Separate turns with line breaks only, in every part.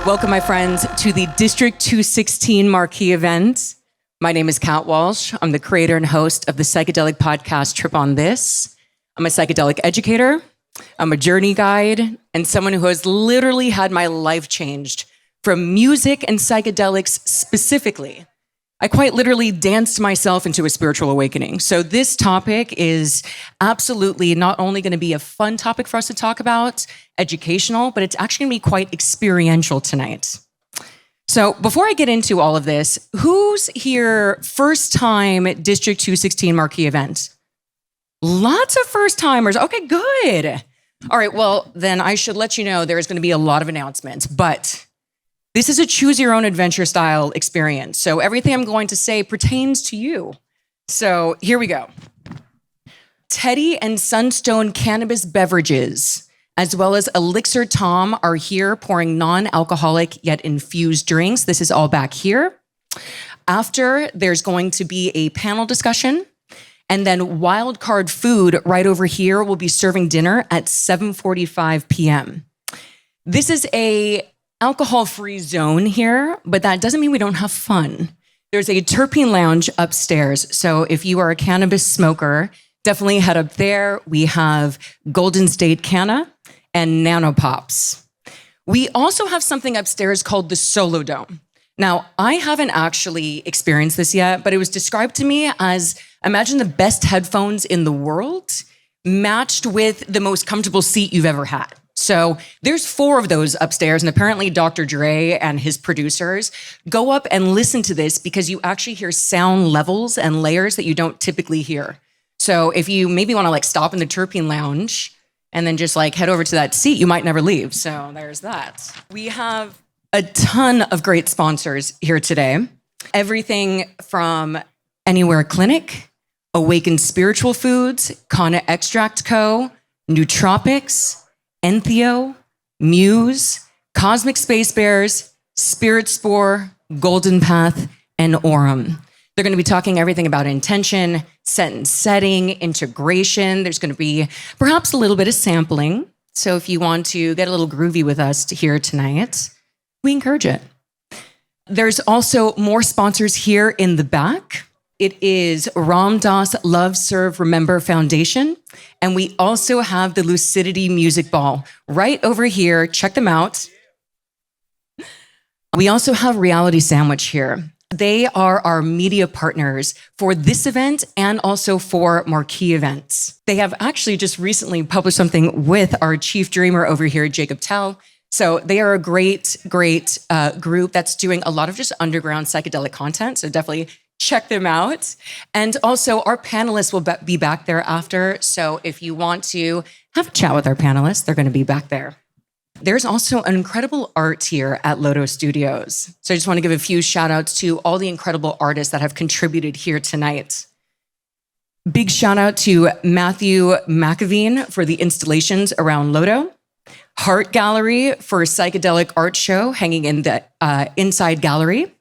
Welcome, my friends, to the District216 Marquee event. My name is Kat Walsh. I'm the creator and host of the psychedelic podcast Trip on This. I'm a psychedelic educator. I'm a journey guide and someone who has literally had my life changed from music and psychedelics specifically. I quite literally danced myself into a spiritual awakening. So this topic is absolutely not only going to be a fun topic for us to talk about, educational, but it's actually going to be quite experiential tonight. So before I get into all of this, who's here first time at District216 Marquee event? Lots of first timers. Okay, good. All right, well, then I should let you know there's going to be a lot of announcements, but this is a choose your own adventure style experience. So everything I'm going to say pertains to you. So here we go. Teddy and Sunstone cannabis beverages, as well as Elixir Tom, are here pouring non-alcoholic yet infused drinks. This is all back here. After, there's going to be a panel discussion, and then Wildcard Food right over here will be serving dinner at 7:45 p.m. This is a alcohol-free zone here, but that doesn't mean we don't have fun. There's a terpene lounge upstairs, so if you are a cannabis smoker, definitely head up there. We have Golden State Canna and Nano Pops. We also have something upstairs called the Solo Dome. Now, I haven't actually experienced this yet, but it was described to me as, imagine the best headphones in the world matched with the most comfortable seat you've ever had. So there's 4 of those upstairs, and apparently Dr. Dre and his producers go up and listen to this because you actually hear sound levels and layers that you don't typically hear. So if you maybe want to stop in the terpene lounge and then just head over to that seat, you might never leave. So there's that. We have a ton of great sponsors here today. Everything from Anywhere Clinic, Awakened Spiritual Foods, Kana Extract Co., Nootropics, Entheo, Muse, Cosmic Space Bears, Spirit Spore, Golden Path, and Aurum. They're going to be talking everything about intention, set and setting, integration. There's going to be perhaps a little bit of sampling. So if you want to get a little groovy with us here tonight, we encourage it. There's also more sponsors here in the back. It is Ram Dass Love Serve Remember Foundation. And we also have the Lucidity Music Ball right over here. Check them out. We also have Reality Sandwich here. They are our media partners for this event and also for Marquee events. They have actually just recently published something with our chief dreamer over here, Jacob Tell. So they are a great group that's doing a lot of just underground psychedelic content. So definitely check them out. And also our panelists will be back there after. So if you want to have a chat with our panelists, they're going to be back there. There's also an incredible art here at LoDo Studios. So I just want to give a few shout outs to all the incredible artists that have contributed here tonight. Big shout out to Matthew McAveen for the installations around LoDo. Heart Gallery for psychedelic art show hanging in the inside gallery.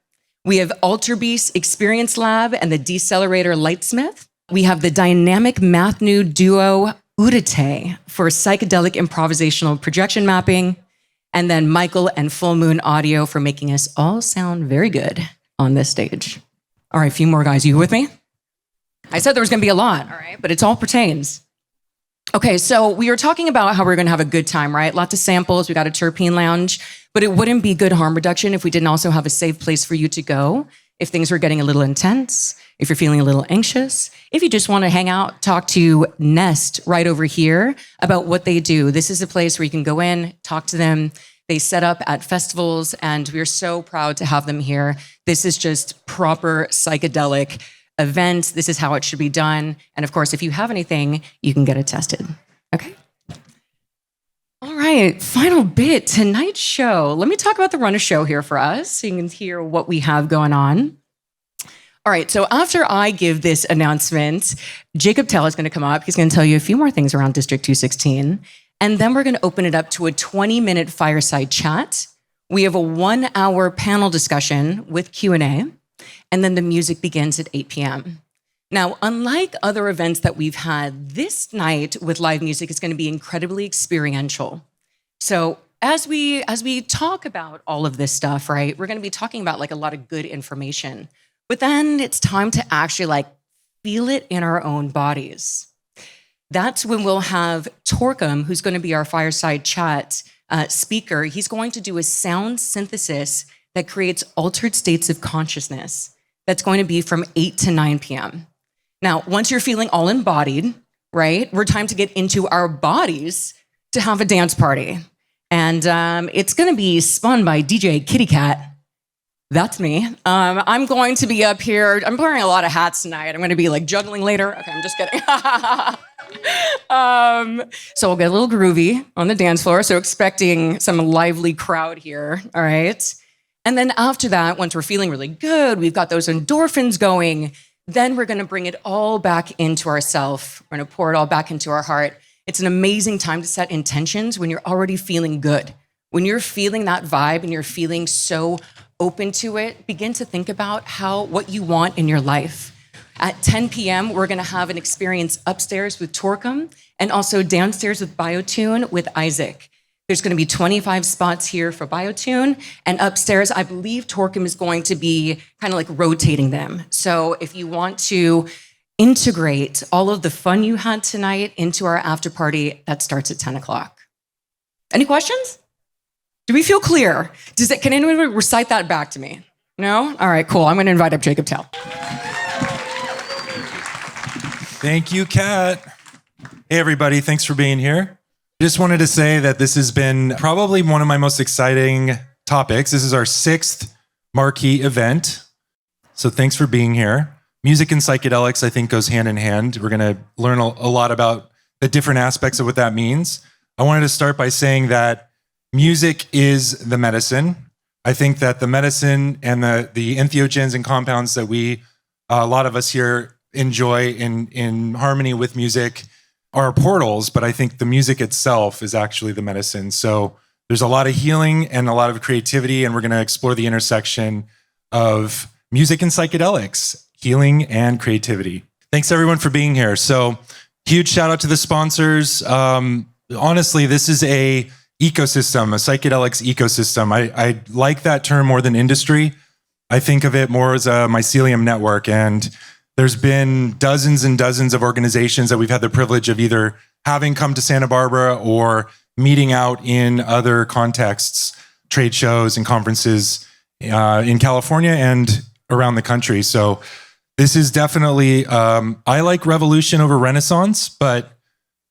We have Alterbeast Experience Lab and the Decelerator Lightsmith. We have the dynamic math nude duo Udite for psychedelic improvisational projection mapping. And then Michael and Full Moon Audio for making us all sound very good on this stage. All right, a few more guys. You with me? I said there was going to be a lot, all right, but it's all pertains. Okay, so we were talking about how we're going to have a good time, right? Lots of samples. We got a terpene lounge, but it wouldn't be good harm reduction if we didn't also have a safe place for you to go if things were getting a little intense, if you're feeling a little anxious, if you just want to hang out, talk to Nest right over here about what they do. This is a place where you can go in, talk to them. They set up at festivals, and we're so proud to have them here. This is just proper psychedelic event. This is how it should be done. And of course, if you have anything, you can get it tested. Okay? All right, final bit, tonight's show. Let me talk about the run of show here for us so you can hear what we have going on. All right, so after I give this announcement, Jacob Tell is going to come up. He's going to tell you a few more things around District216. And then we're going to open it up to a 20-minute fireside chat. We have a 1-hour panel discussion with Q&A. And then the music begins at 8 p.m. Now, unlike other events that we've had, this night with live music is going to be incredibly experiential. So as we talk about all of this stuff, right, we're going to be talking about like a lot of good information, but then it's time to actually like feel it in our own bodies. That's when we'll have Torkom, who's going to be our fireside chat speaker. He's going to do a sound synthesis that creates altered states of consciousness. That's going to be from 8 to 9 p.m. Now, once you're feeling all embodied, right, we're time to get into our bodies to have a dance party. And it's going to be spun by DJ Kitty Cat. That's me. I'm going to be up here. I'm wearing a lot of hats tonight. I'm going to be like juggling later. Okay, I'm just kidding. So we'll get a little groovy on the dance floor. So expecting some lively crowd here. All right. And then after that, once we're feeling really good, we've got those endorphins going, then we're going to bring it all back into ourself. We're going to pour it all back into our heart. It's an amazing time to set intentions when you're already feeling good. When you're feeling that vibe and you're feeling so open to it, begin to think about what you want in your life. At 10 p.m., we're going to have an experience upstairs with Torkom and also downstairs with Biotune with Isaac. There's going to be 25 spots here for Biotune, and upstairs, I believe Torkom is going to be kind of like rotating them. So if you want to integrate all of the fun you had tonight into our after party, that starts at 10 o'clock. Any questions? Do we feel clear? Can anyone recite that back to me? No? All right, cool. I'm going to invite up Jacob Tell.
Thank you, Kat. Hey, everybody. Thanks for being here. I just wanted to say that this has been probably one of my most exciting topics. This is our 6th Marquee event. So thanks for being here. Music and psychedelics, I think, goes hand in hand. We're going to learn a lot about the different aspects of what that means. I wanted to start by saying that music is the medicine. I think that the medicine and the entheogens and compounds that a lot of us here enjoy in harmony with music are portals, but I think the music itself is actually the medicine. So there's a lot of healing and a lot of creativity, and we're going to explore the intersection of music and psychedelics, healing and creativity. Thanks everyone for being here. So huge shout out to the sponsors. Honestly, this is a ecosystem, a psychedelics ecosystem. I like that term more than industry. I think of it more as a mycelium network, and there's been dozens and dozens of organizations that we've had the privilege of either having come to Santa Barbara or meeting out in other contexts, trade shows and conferences in California and around the country. So this is definitely, I like revolution over renaissance, but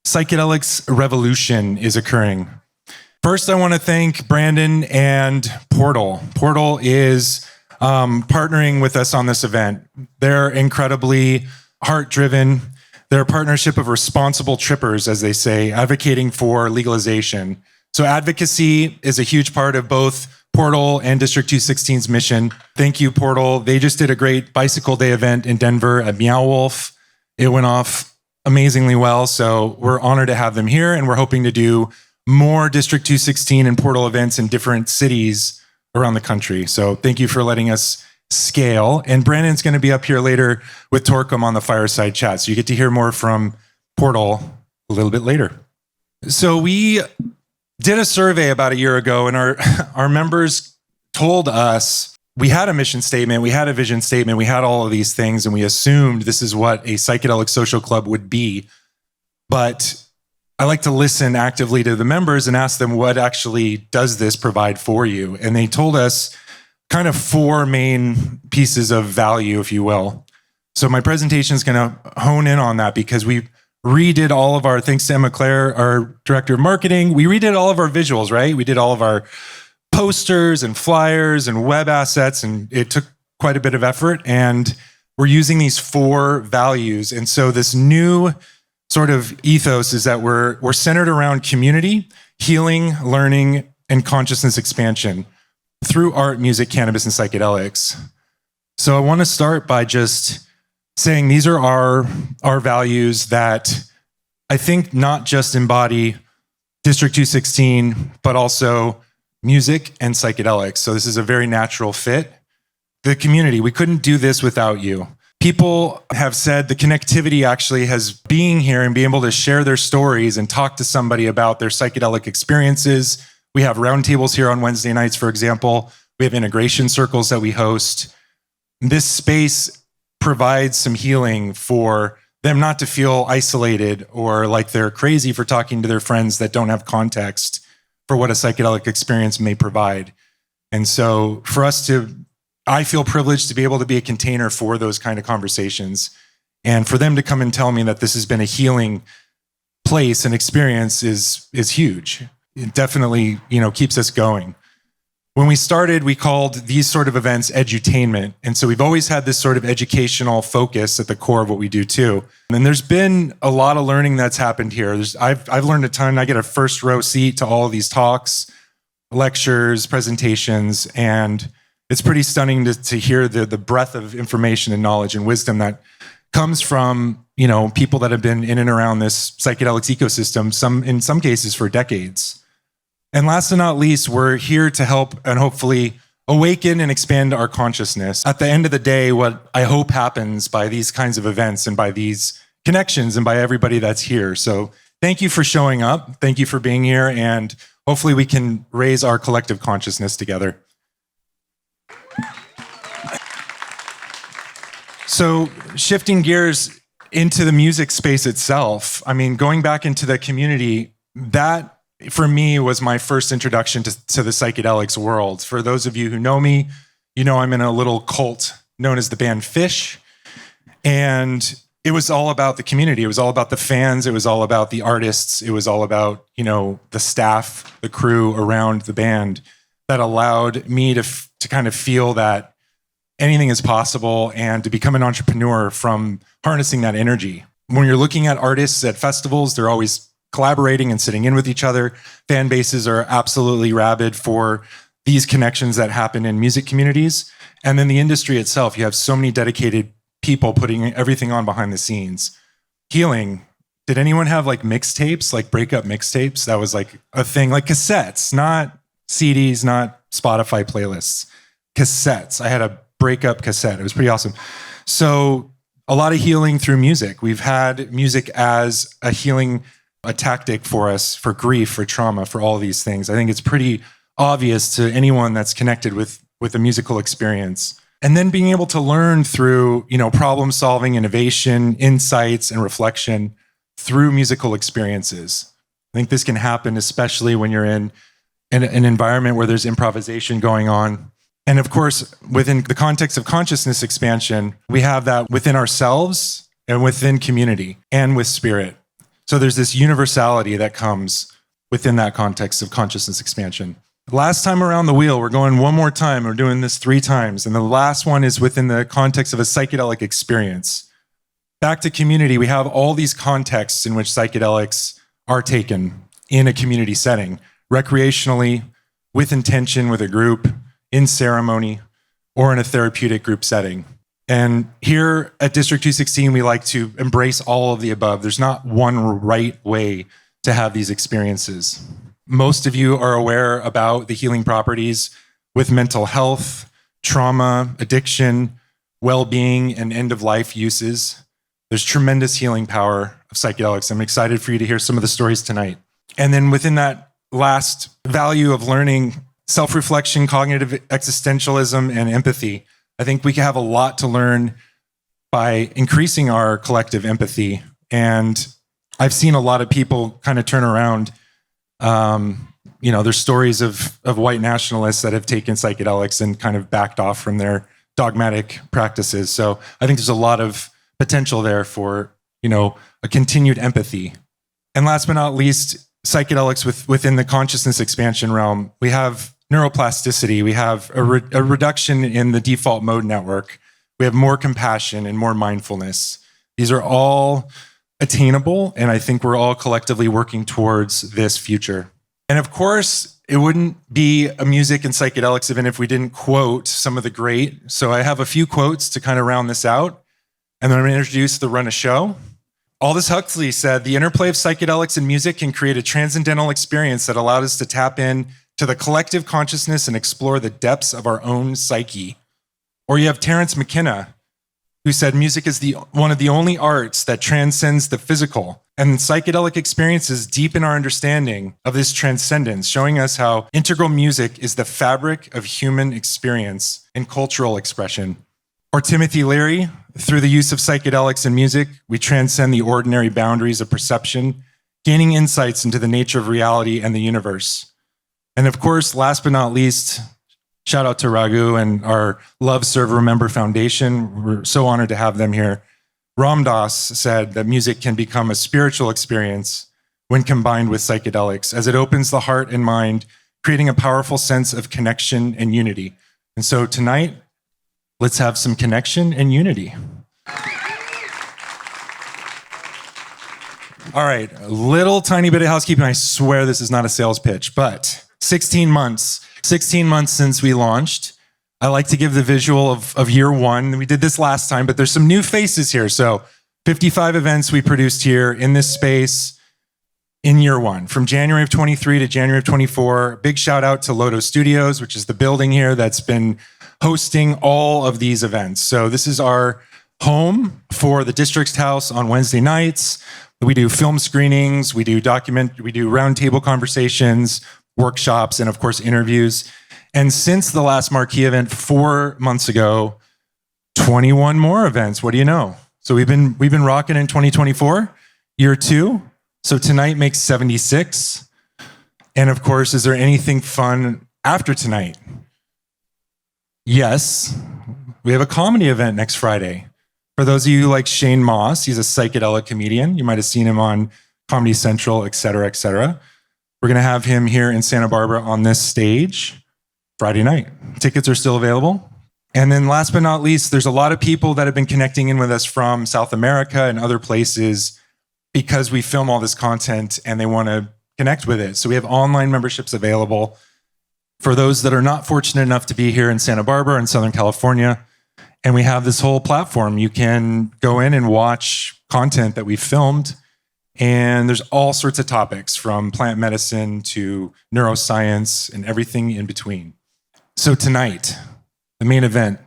psychedelics revolution is occurring. First, I want to thank Brandon and Portal. Portal is partnering with us on this event. They're incredibly heart-driven. They're a partnership of responsible trippers, as they say, advocating for legalization. So advocacy is a huge part of both Portal and District216's mission. Thank you, Portal. They just did a great Bicycle Day event in Denver at Meow Wolf. It went off amazingly well, so we're honored to have them here, and we're hoping to do more District216 and Portal events in different cities around the country. So thank you for letting us scale. And Brandon's going to be up here later with Torkom on the Fireside chat. So you get to hear more from Portal a little bit later. So we did a survey about a year ago, and our members told us we had a mission statement, we had a vision statement, we had all of these things, and we assumed this is what a psychedelic social club would be. But I like to listen actively to the members and ask them, what actually does this provide for you? And they told us kind of 4 main pieces of value, if you will. So my presentation is going to hone in on that because we redid all of our, thanks to Emma Claire, our director of marketing, we redid all of our visuals, right? We did all of our posters and flyers and web assets, and it took quite a bit of effort. And we're using these 4 values. And so this new sort of ethos is that we're centered around community, healing, learning, and consciousness expansion through art, music, cannabis, and psychedelics. So I want to start by just saying these are our values that I think not just embody District216, but also music and psychedelics. So this is a very natural fit. The community, we couldn't do this without you. People have said the connectivity actually has being here and being able to share their stories and talk to somebody about their psychedelic experiences We have roundtables here on Wednesday nights, for example. We have integration circles that we host. This space provides some healing for them not to feel isolated or like they're crazy for talking to their friends that don't have context for what a psychedelic experience may provide. And so for us I feel privileged to be able to be a container for those kind of conversations. And for them to come and tell me that this has been a healing place and experience is huge. It definitely, keeps us going. When we started, we called these sort of events edutainment. And so we've always had this sort of educational focus at the core of what we do too. And there's been a lot of learning that's happened here. I've learned a ton. I get a first row seat to all of these talks, lectures, presentations, and it's pretty stunning to hear the breadth of information and knowledge and wisdom that comes from, people that have been in and around this psychedelics ecosystem, in some cases for decades. And last but not least, we're here to help and hopefully awaken and expand our consciousness. At the end of the day, what I hope happens by these kinds of events and by these connections and by everybody that's here. So thank you for showing up. Thank you for being here. And hopefully we can raise our collective consciousness together. So shifting gears into the music space itself, going back into the community, that for me was my first introduction to the psychedelics world. For those of you who know me, I'm in a little cult known as the band Fish. And it was all about the community. It was all about the fans. It was all about the artists. It was all about, the staff, the crew around the band that allowed me to kind of feel that anything is possible and to become an entrepreneur from harnessing that energy. When you're looking at artists at festivals, they're always collaborating and sitting in with each other. Fan bases are absolutely rabid for these connections that happen in music communities. And then the industry itself, you have so many dedicated people putting everything on behind the scenes. Healing. Did anyone have mixtapes, breakup mixtapes? That was a thing, cassettes, not CDs, not Spotify playlists, cassettes. I had a breakup cassette. It was pretty awesome. So a lot of healing through music. We've had music as a tactic for us, for grief, for trauma, for all these things. I think it's pretty obvious to anyone that's connected with a musical experience. And then being able to learn through, problem solving, innovation, insights, and reflection through musical experiences. I think this can happen, especially when you're in an environment where there's improvisation going on. And of course, within the context of consciousness expansion, we have that within ourselves and within community and with spirit. So there's this universality that comes within that context of consciousness expansion. Last time around the wheel, we're going one more time. We're doing this 3 times. And the last one is within the context of a psychedelic experience. Back to community, we have all these contexts in which psychedelics are taken in a community setting, recreationally, with intention, with a group, in ceremony, or in a therapeutic group setting. And here at District216, we like to embrace all of the above. There's not one right way to have these experiences. Most of you are aware about the healing properties with mental health, trauma, addiction, well-being, and end-of-life uses. There's tremendous healing power of psychedelics. I'm excited for you to hear some of the stories tonight. And then within that last value of learning, self-reflection, cognitive existentialism, and empathy, I think we have a lot to learn by increasing our collective empathy. And I've seen a lot of people kind of turn around. There's stories of white nationalists that have taken psychedelics and kind of backed off from their dogmatic practices. So I think there's a lot of potential there for, a continued empathy. And last but not least, psychedelics within the consciousness expansion realm, we have neuroplasticity. We have a reduction in the default mode network. We have more compassion and more mindfulness. These are all attainable, and I think we're all collectively working towards this future. And of course, it wouldn't be a music and psychedelics event if we didn't quote some of the great. So I have a few quotes to kind of round this out, and then I'm going to introduce the run of show. Aldous Huxley said, "The interplay of psychedelics and music can create a transcendental experience that allowed us to tap in to the collective consciousness and explore the depths of our own psyche." Or you have Terence McKenna, who said, "Music is one of the only arts that transcends the physical And psychedelic experiences deepen our understanding of this transcendence, showing us how integral music is the fabric of human experience and cultural expression. Or Timothy Leary, through the use of psychedelics in music, we transcend the ordinary boundaries of perception, gaining insights into the nature of reality and the universe. And of course, last but not least, shout out to Raghu and our Love, Serve, Remember Foundation. We're so honored to have them here. Ram Dass said that music can become a spiritual experience when combined with psychedelics, as it opens the heart and mind, creating a powerful sense of connection and unity. And so tonight, let's have some connection and unity. All right, a little tiny bit of housekeeping. I swear this is not a sales pitch, but 16 months since we launched. I like to give the visual of year one. We did this last time, but there's some new faces here. So 55 events we produced here in this space in year one, from January of 23 to January of 24. Big shout out to LoDo Studios, which is the building here that's been hosting all of these events. So this is our home for the District's House on Wednesday nights. We do film screenings, we do roundtable conversations, workshops, and of course, interviews. And since the last Marquee event 4 months ago, 21 more events. What do you know? So we've been rocking in 2024, year two. So tonight makes 76. And of course, is there anything fun after tonight? Yes, we have a comedy event next Friday. For those of you who like Shane Moss, he's a psychedelic comedian. You might have seen him on Comedy Central, et cetera, et cetera. We're going to have him here in Santa Barbara on this stage Friday night. Tickets are still available. And then last but not least, there's a lot of people that have been connecting in with us from South America and other places because we film all this content and they want to connect with it. So we have online memberships available for those that are not fortunate enough to be here in Santa Barbara and Southern California. And we have this whole platform. You can go in and watch content that we filmed. And there's all sorts of topics from plant medicine to neuroscience and everything in between. So tonight, the main event,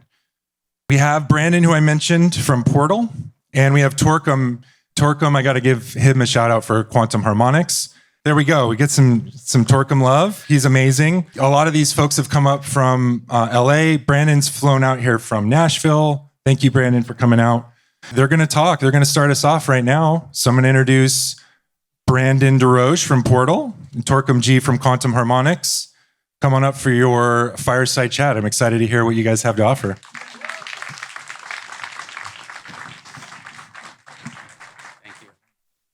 we have Brandon, who I mentioned from Portal, and we have Torkom. Torkom, I got to give him a shout out for Quantum Harmonix. There we go. We get some Torkom love. He's amazing. A lot of these folks have come up from LA. Brandon's flown out here from Nashville. Thank you, Brandon, for coming out. They're going to talk. They're going to start us off right now. So I'm going to introduce Brandon Deroche from Portal and Torkom Ji from Quantum Harmonix. Come on up for your fireside chat. I'm excited to hear what you guys have to offer.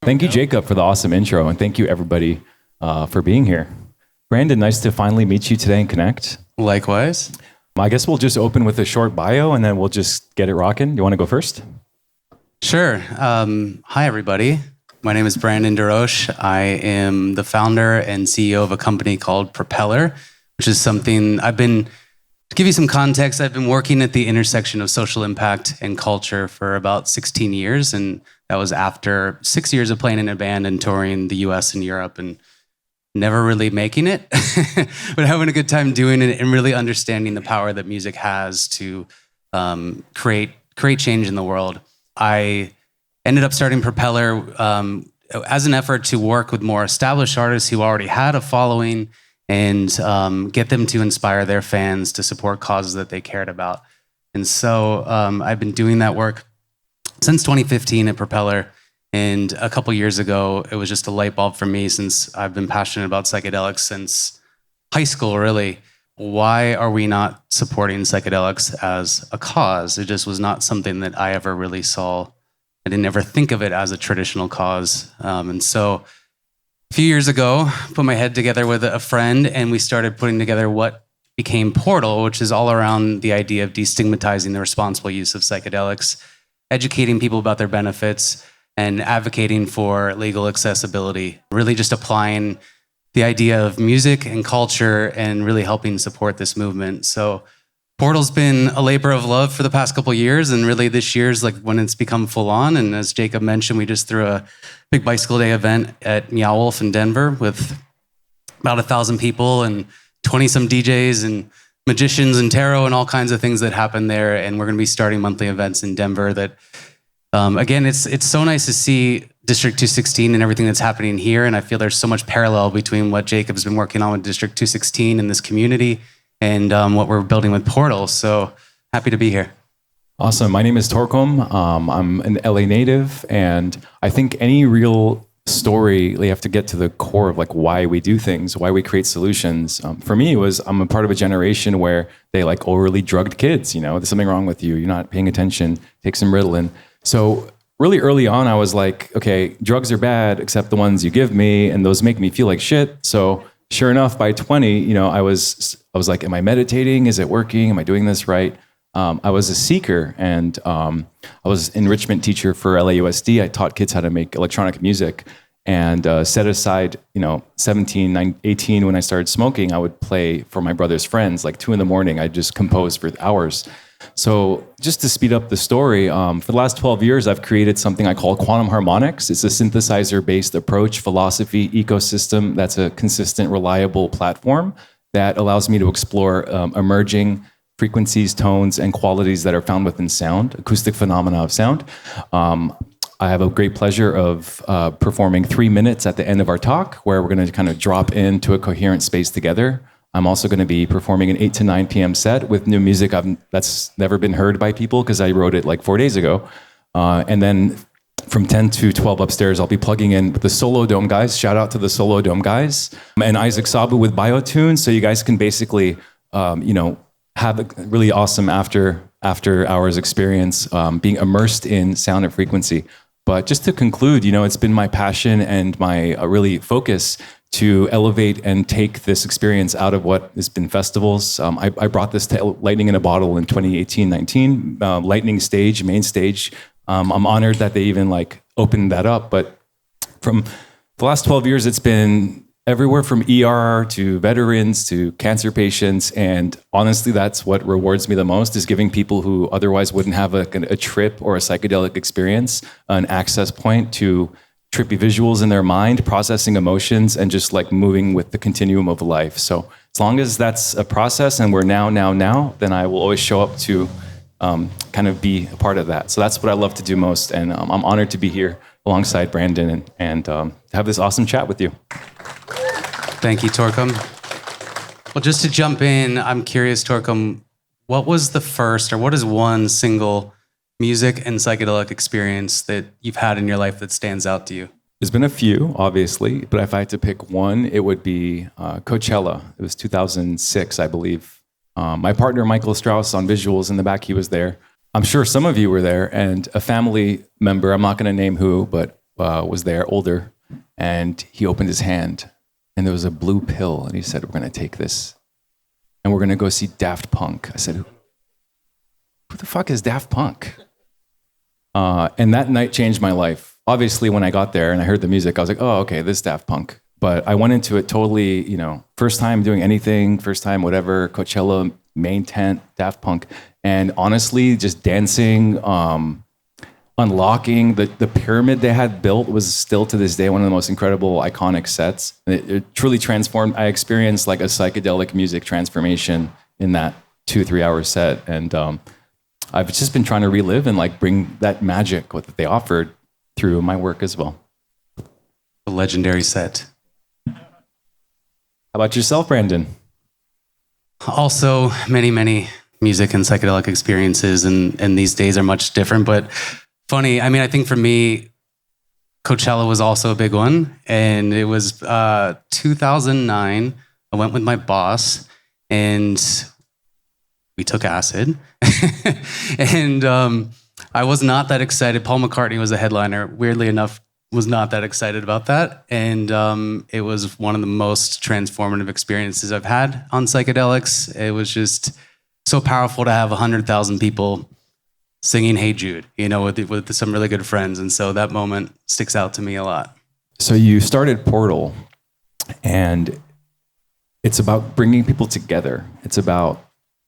Thank you, Jacob, for the awesome intro, and thank you, everybody, for being here. Brandon, nice to finally meet you today and connect.
Likewise.
I guess we'll just open with a short bio, and then we'll just get it rocking. You want to go first?
Sure. Hi, everybody. My name is Brandon Deroche. I am the founder and CEO of a company called Propeller, which is something to give you some context, I've been working at the intersection of social impact and culture for about 16 years, and that was after 6 years of playing in a band and touring the US and Europe and never really making it, but having a good time doing it and really understanding the power that music has to create change in the world. I ended up starting Propeller as an effort to work with more established artists who already had a following and get them to inspire their fans to support causes that they cared about. And so I've been doing that work since 2015 at Propeller. And a couple years ago, it was just a light bulb for me, since I've been passionate about psychedelics since high school, really. Why are we not supporting psychedelics as a cause? It just was not something that I ever really saw. I didn't ever think of it as a traditional cause. And so a few years ago, put my head together with a friend, and we started putting together what became Portal, which is all around the idea of destigmatizing the responsible use of psychedelics, educating people about their benefits, and advocating for legal accessibility, really just applying the idea of music and culture and really helping support this movement. So Portal's been a labor of love for the past couple of years, and really this year's like when it's become full on. And as Jacob mentioned, we just threw a big bicycle day event at Meow Wolf in Denver with about 1,000 people and 20 some DJs and magicians and tarot and all kinds of things that happen there. And we're going to be starting monthly events in Denver that, again, it's so nice to see District 216 and everything that's happening here. And I feel there's so much parallel between what Jacob's been working on with District 216 and this community and what we're building with Portal. So happy to be here.
Awesome. My name is Torkom. I'm an LA native, and I think any real story, you have to get to the core of like why we do things, why we create solutions. For me, I'm a part of a generation where they like overly drugged kids. You know, there's something wrong with you. You're not paying attention. Take some Ritalin. So really early on, I was like, okay, drugs are bad, except the ones you give me, and those make me feel like shit. So sure enough, by 20, you know, I was like, am I meditating? Is it working? Am I doing this right? I was a seeker, and I was an enrichment teacher for LAUSD. I taught kids how to make electronic music, and set aside, 17, 18, when I started smoking, I would play for my brother's friends, like 2 a.m. I'd just compose for hours. So just to speed up the story, for the last 12 years, I've created something I call quantum harmonics. It's a synthesizer-based approach, philosophy, ecosystem that's a consistent, reliable platform that allows me to explore emerging frequencies, tones, and qualities that are found within sound, acoustic phenomena of sound. I have a great pleasure of performing 3 minutes at the end of our talk, where we're going to kind of drop into a coherent space together. I'm also going to be performing an 8 to 9 p.m. set with new music that's never been heard by people because I wrote it like 4 days ago. And then from 10 to 12 upstairs, I'll be plugging in the Solo Dome guys. Shout out to the Solo Dome guys. And Isaac Sabu with Biotune. So you guys can basically, have a really awesome after hours experience, being immersed in sound and frequency. But just to conclude, it's been my passion and my really focus to elevate and take this experience out of what has been festivals. I brought this to Lightning in a Bottle in 2018-19, Lightning stage, main stage. I'm honored that they even opened that up. But from the last 12 years, it's been everywhere from ER to veterans to cancer patients. And honestly, that's what rewards me the most, is giving people who otherwise wouldn't have a trip or a psychedelic experience an access point to trippy visuals in their mind, processing emotions, and just moving with the continuum of life. So as long as that's a process and we're now, then I will always show up to kind of be a part of that. So that's what I love to do most. And I'm honored to be here alongside Brandon and have this awesome chat with you.
Thank you, Torkom. Well, just to jump in, I'm curious, Torkom, what was the first, or what is one single music and psychedelic experience that you've had in your life that stands out to you?
There's been a few, obviously, but if I had to pick one, it would be Coachella. It was 2006, I believe. My partner, Michael Strauss, on visuals in the back, he was there. I'm sure some of you were there, and a family member, I'm not going to name who, but was there, older, and he opened his hand, and there was a blue pill, and he said, we're going to take this, and we're going to go see Daft Punk. I said, who the fuck is Daft Punk? And that night changed my life. Obviously, when I got there and I heard the music, I was like, oh, okay, this is Daft Punk. But I went into it totally, first time doing anything, first time whatever, Coachella, main tent, Daft Punk. And honestly, just dancing, unlocking the pyramid they had built was still to this day one of the most incredible, iconic sets. It truly transformed. I experienced a psychedelic music transformation in that 2-3 hour set. And I've just been trying to relive and bring that magic, what they offered, through my work as well.
A legendary set.
How about yourself, Brandon?
Also, many, many music and psychedelic experiences, and these days are much different, but funny. I think for me, Coachella was also a big one, and it was 2009. I went with my boss, and we took acid, and I was not that excited. Paul McCartney was a headliner. Weirdly enough, was not that excited about that. And it was one of the most transformative experiences I've had on psychedelics. It was just so powerful to have 100,000 people singing Hey Jude, with some really good friends. And so that moment sticks out to me a lot.
So you started Portal, and it's about bringing people together. It's about,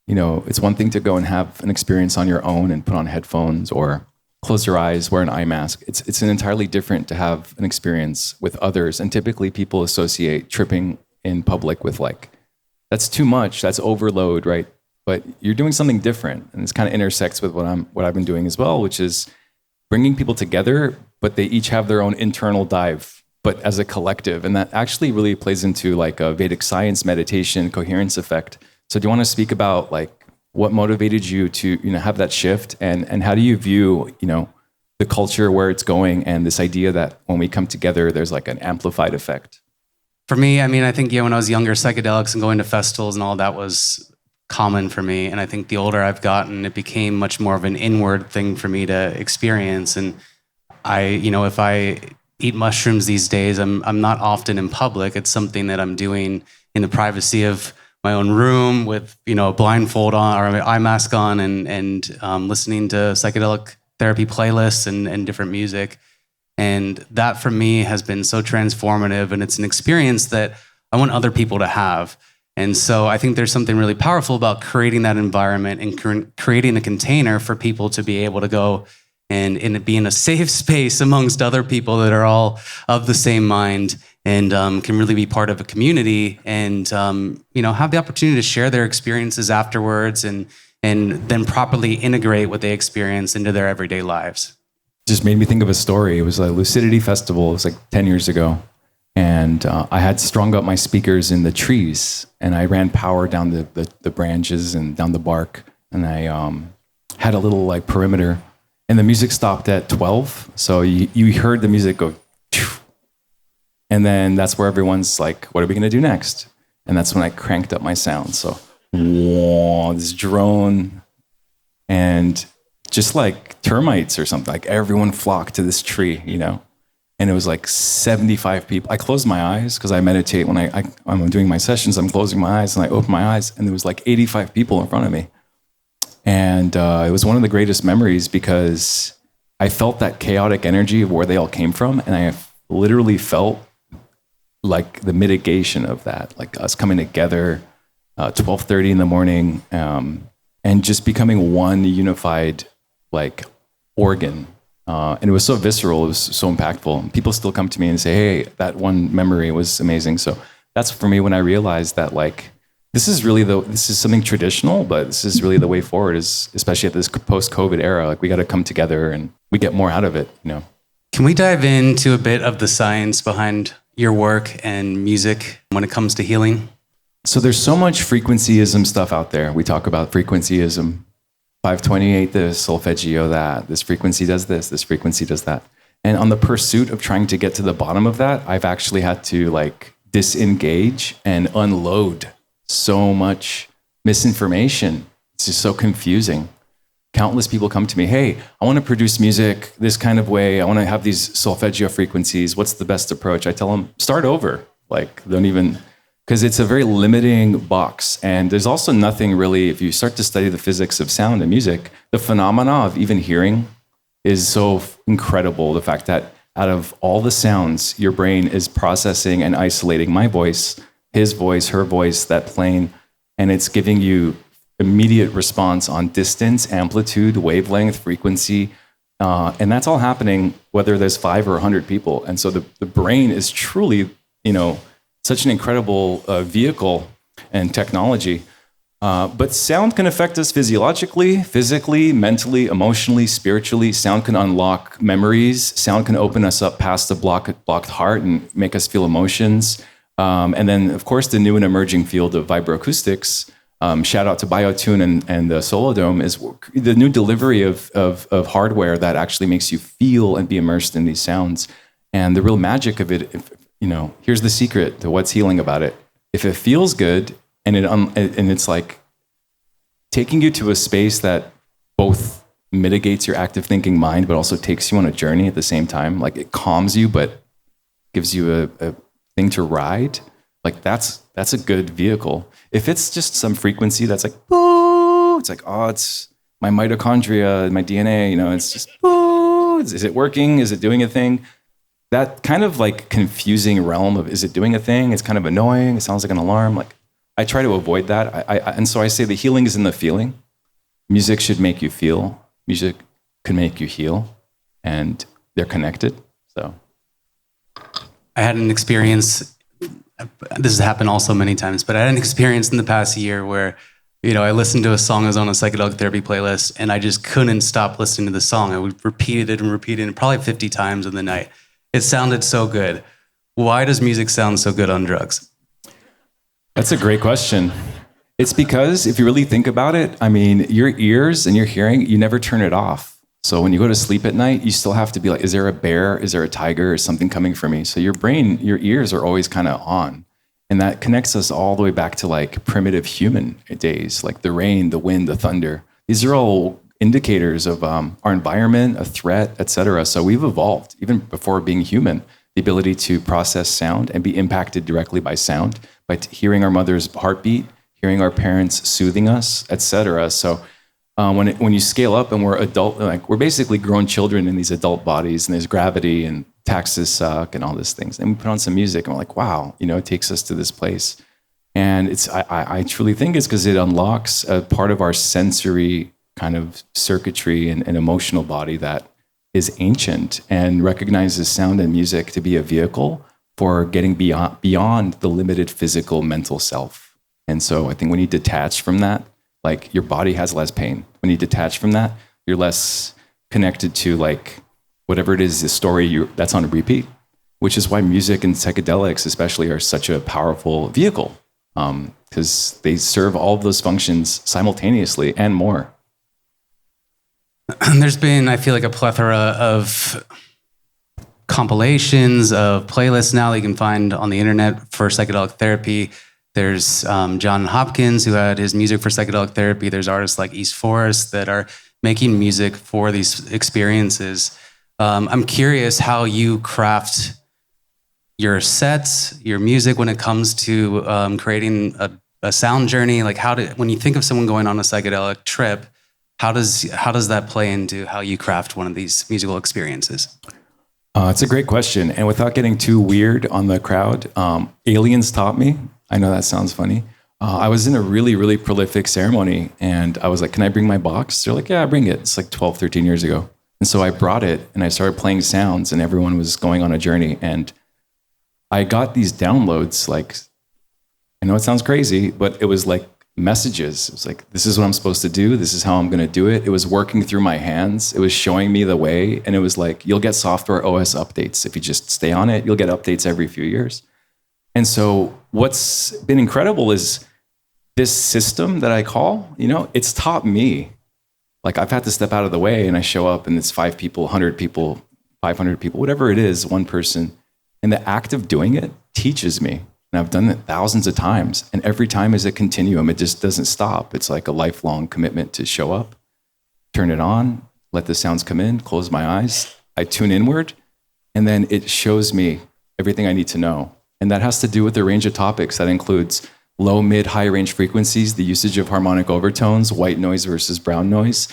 it's one thing to go and have an experience on your own and put on headphones or close your eyes, wear an eye mask. It's an entirely different to have an experience with others. And typically people associate tripping in public with that's too much, that's overload, right? But you're doing something different. And this kind of intersects with what I've been doing as well, which is bringing people together, but they each have their own internal dive, but as a collective. And that actually really plays into like a Vedic science, meditation, coherence effect. So do you want to speak about like what motivated you to, have that shift, and how do you view, the culture, where it's going, and this idea that when we come together, there's like an amplified effect?
For me, I think, when I was younger, psychedelics and going to festivals and all that was common for me. And I think the older I've gotten, it became much more of an inward thing for me to experience. And if I eat mushrooms these days, I'm not often in public. It's something that I'm doing in the privacy of my own room with, a blindfold on or an eye mask on and listening to psychedelic therapy playlists and different music. And that for me has been so transformative, and it's an experience that I want other people to have. And so I think there's something really powerful about creating that environment and creating a container for people to be able to go and be in a safe space amongst other people that are all of the same mind and can really be part of a community and have the opportunity to share their experiences afterwards and then properly integrate what they experience into their everyday lives.
Just made me think of a story. It was a Lucidity Festival. It was like 10 years ago. And I had strung up my speakers in the trees, and I ran power down the branches and down the bark. And I had a little like perimeter, and the music stopped at 12. So you heard the music go, phew. And then that's where everyone's like, what are we going to do next? And that's when I cranked up my sound. So whoa, this drone, and just like termites or something, like everyone flocked to this tree, And it was like 75 people. I closed my eyes because I meditate when I'm doing my sessions. I'm closing my eyes and I open my eyes, and there was like 85 people in front of me. And it was one of the greatest memories because I felt that chaotic energy of where they all came from, and I literally felt like the mitigation of that, like us coming together, 12:30 in the morning, and just becoming one unified like organ. And it was so visceral, it was so impactful. People still come to me and say, hey, that one memory was amazing. So that's for me when I realized that like, this is something traditional, but this is really the way forward, is especially at this post-COVID era. Like we got to come together and we get more out of it,
Can we dive into a bit of the science behind your work and music when it comes to healing?
So there's so much frequencyism stuff out there. We talk about frequencyism. 528 this, solfeggio that, this frequency does this frequency does that. And on the pursuit of trying to get to the bottom of that, I've actually had to like disengage and unload so much misinformation. It's just so confusing. Countless people come to me, hey, I want to produce music this kind of way. I want to have these solfeggio frequencies. What's the best approach? I tell them, start over. Like, don't even... Because it's a very limiting box. And there's also nothing really, if you start to study the physics of sound and music, the phenomena of even hearing is so incredible. The fact that out of all the sounds, your brain is processing and isolating my voice, his voice, her voice, that plane, and it's giving you immediate response on distance, amplitude, wavelength, frequency. And that's all happening whether there's 5 or 100 people. And so the brain is truly, such an incredible vehicle and technology. But sound can affect us physiologically, physically, mentally, emotionally, spiritually. Sound can unlock memories. Sound can open us up past the blocked heart and make us feel emotions. And then, of course, the new and emerging field of vibroacoustics, shout out to Biotune and the Solodome, is the new delivery of hardware that actually makes you feel and be immersed in these sounds. And the real magic of it, here's the secret to what's healing about it. If it feels good and it's like taking you to a space that both mitigates your active thinking mind, but also takes you on a journey at the same time, like it calms you, but gives you a thing to ride, like that's a good vehicle. If it's just some frequency that's like, boo, it's like, oh, it's my mitochondria, my DNA, it's just, boo, is it working? Is it doing a thing? That kind of like confusing realm of, is it doing a thing? It's kind of annoying. It sounds like an alarm. Like I try to avoid that. And so I say the healing is in the feeling. Music should make you feel. Music can make you heal, and they're connected. So
I had an experience, this has happened also many times, but I had an experience in the past year where I listened to a song that was on a psychedelic therapy playlist, and I just couldn't stop listening to the song. I would repeat it and repeat it, probably 50 times in the night. It sounded so good. Why does music sound so good on drugs?
That's a great question. It's because if you really think about it, I mean, your ears and your hearing, you never turn it off. So when you go to sleep at night, you still have to be like, is there a bear? Is there a tiger? Is something coming for me? So your brain, your ears are always kind of on. And that connects us all the way back to like primitive human days, like the rain, the wind, the thunder. These are all indicators of our environment, a threat, etc. So we've evolved, even before being human, the ability to process sound and be impacted directly by sound, by hearing our mother's heartbeat, hearing our parents soothing us, etc. So when you scale up and we're adult, like we're basically grown children in these adult bodies, and there's gravity and taxes suck and all these things. And we put on some music and we're like, wow, it takes us to this place. And I truly think it's because it unlocks a part of our sensory kind of circuitry and emotional body that is ancient and recognizes sound and music to be a vehicle for getting beyond the limited physical mental self. And so I think when you detach from that, like your body has less pain. When you detach from that, you're less connected to like whatever it is, the story that's on repeat, which is why music and psychedelics especially are such a powerful vehicle, because they serve all of those functions simultaneously and more.
There's been, I feel like, a plethora of compilations of playlists now that you can find on the internet for psychedelic therapy. There's John Hopkins, who had his music for psychedelic therapy. There's artists like East Forest that are making music for these experiences. I'm curious how you craft your sets, your music when it comes to creating a sound journey. Like when you think of someone going on a psychedelic trip, how does that play into how you craft one of these musical experiences?
It's a great question. And without getting too weird on the crowd, aliens taught me. I know that sounds funny. I was in a really, really prolific ceremony, and I was like, can I bring my box? They're like, yeah, bring it. It's like 12, 13 years ago. And so I brought it, and I started playing sounds, and everyone was going on a journey. And I got these downloads, like, I know it sounds crazy, but it was like messages. It was like, this is what I'm supposed to do. This is how I'm going to do it. It was working through my hands. It was showing me the way. And it was like, you'll get software OS updates. If you just stay on it, you'll get updates every few years. And so what's been incredible is this system that I call, it's taught me. Like I've had to step out of the way, and I show up and it's 5 people, 100 people, 500 people, whatever it is, one person. And the act of doing it teaches me. And I've done it thousands of times. And every time is a continuum. It just doesn't stop. It's like a lifelong commitment to show up, turn it on, let the sounds come in, close my eyes. I tune inward, and then it shows me everything I need to know. And that has to do with the range of topics. That includes low, mid, high range frequencies, the usage of harmonic overtones, white noise versus brown noise,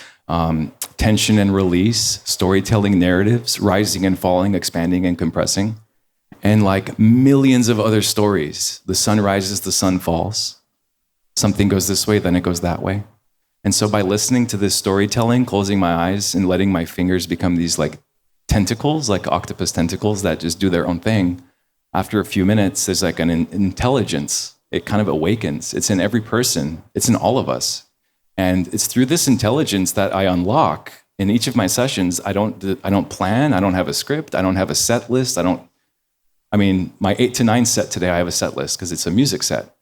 tension and release, storytelling narratives, rising and falling, expanding and compressing, and like millions of other stories. The sun rises, the sun falls. Something goes this way, then it goes that way. And so by listening to this storytelling, closing my eyes and letting my fingers become these like tentacles, like octopus tentacles that just do their own thing, after a few minutes, there's like an intelligence. It kind of awakens. It's in every person. It's in all of us. And it's through this intelligence that I unlock in each of my sessions. I don't plan. I don't have a script. I don't have a set list. My 8 to 9 set today, I have a set list because it's a music set.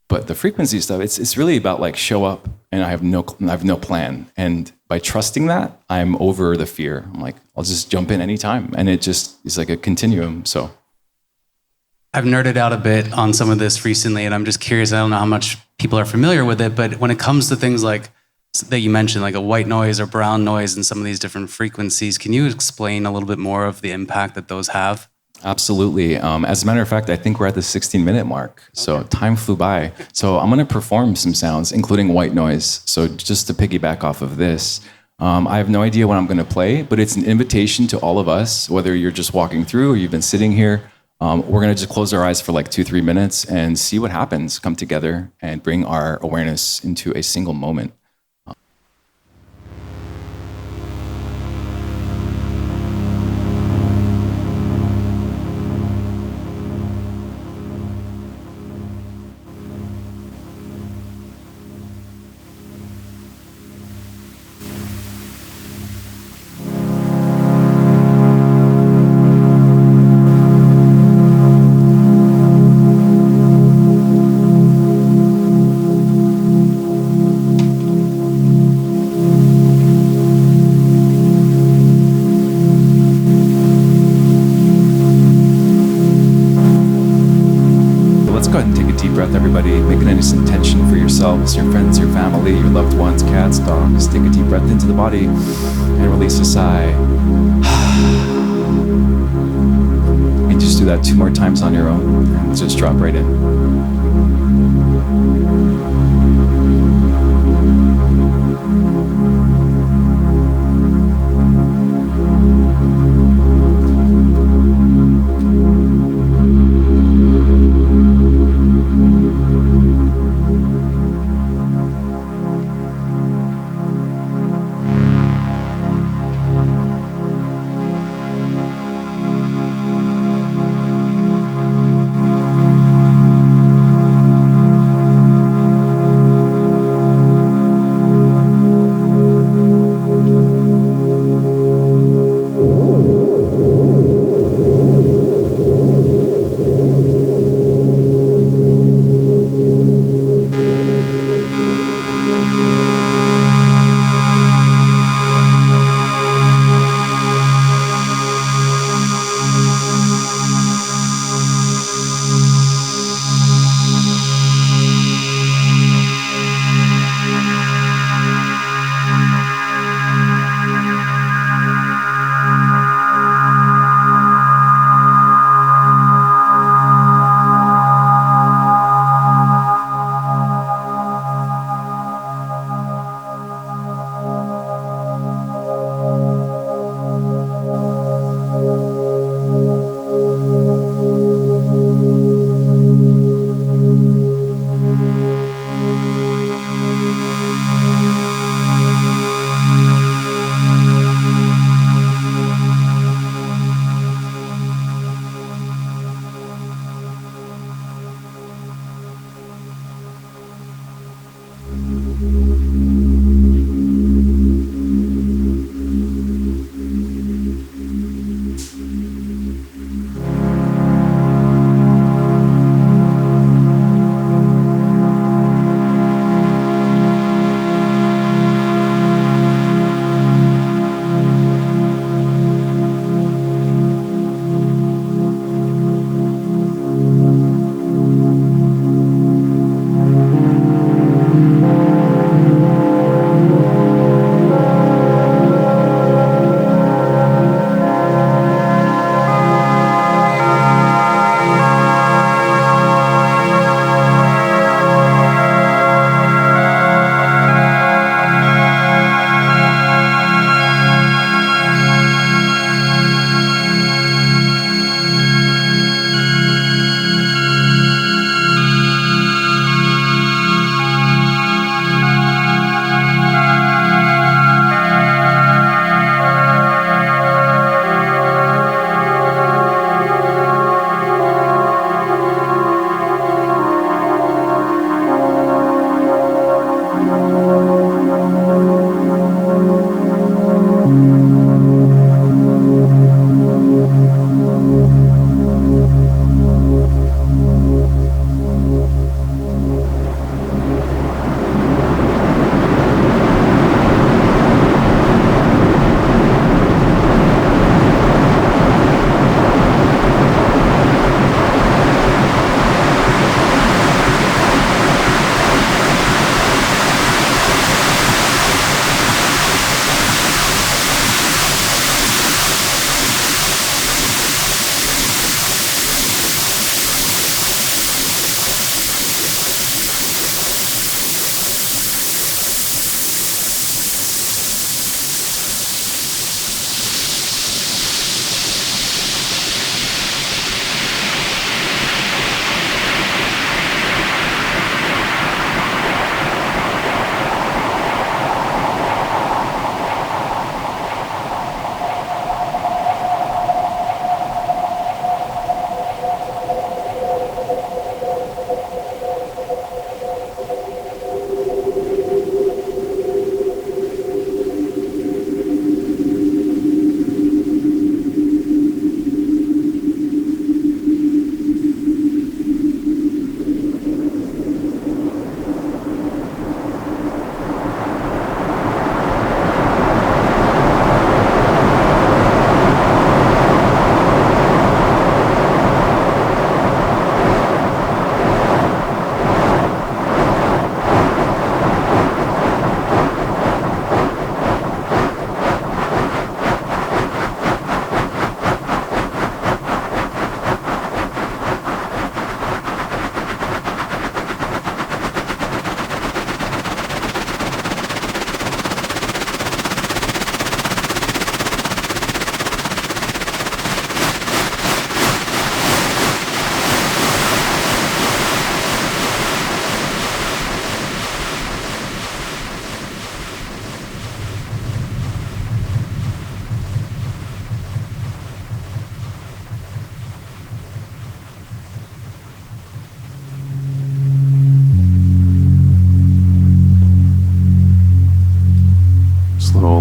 But the frequency stuff, it's really about like show up, and I have no plan. And by trusting that, I'm over the fear. I'm like, I'll just jump in anytime. And it just is like a continuum. So
I've nerded out a bit on some of this recently, and I'm just curious. I don't know how much people are familiar with it, but when it comes to things like that you mentioned, like a white noise or brown noise and some of these different frequencies, can you explain a little bit more of the impact that those have?
Absolutely. As a matter of fact, I think we're at the 16-minute mark. So time flew by. So I'm going to perform some sounds, including white noise. So just to piggyback off of this, I have no idea what I'm going to play, but it's an invitation to all of us, whether you're just walking through or you've been sitting here. We're going to just close our eyes for like 2-3 minutes and see what happens, come together and bring our awareness into a single moment. deep breath, everybody. Make a nice intention for yourselves, your friends, your family, your loved ones, cats, dogs. Take a deep breath into the body and release a sigh. And just do that 2 more times on your own. And just drop right in.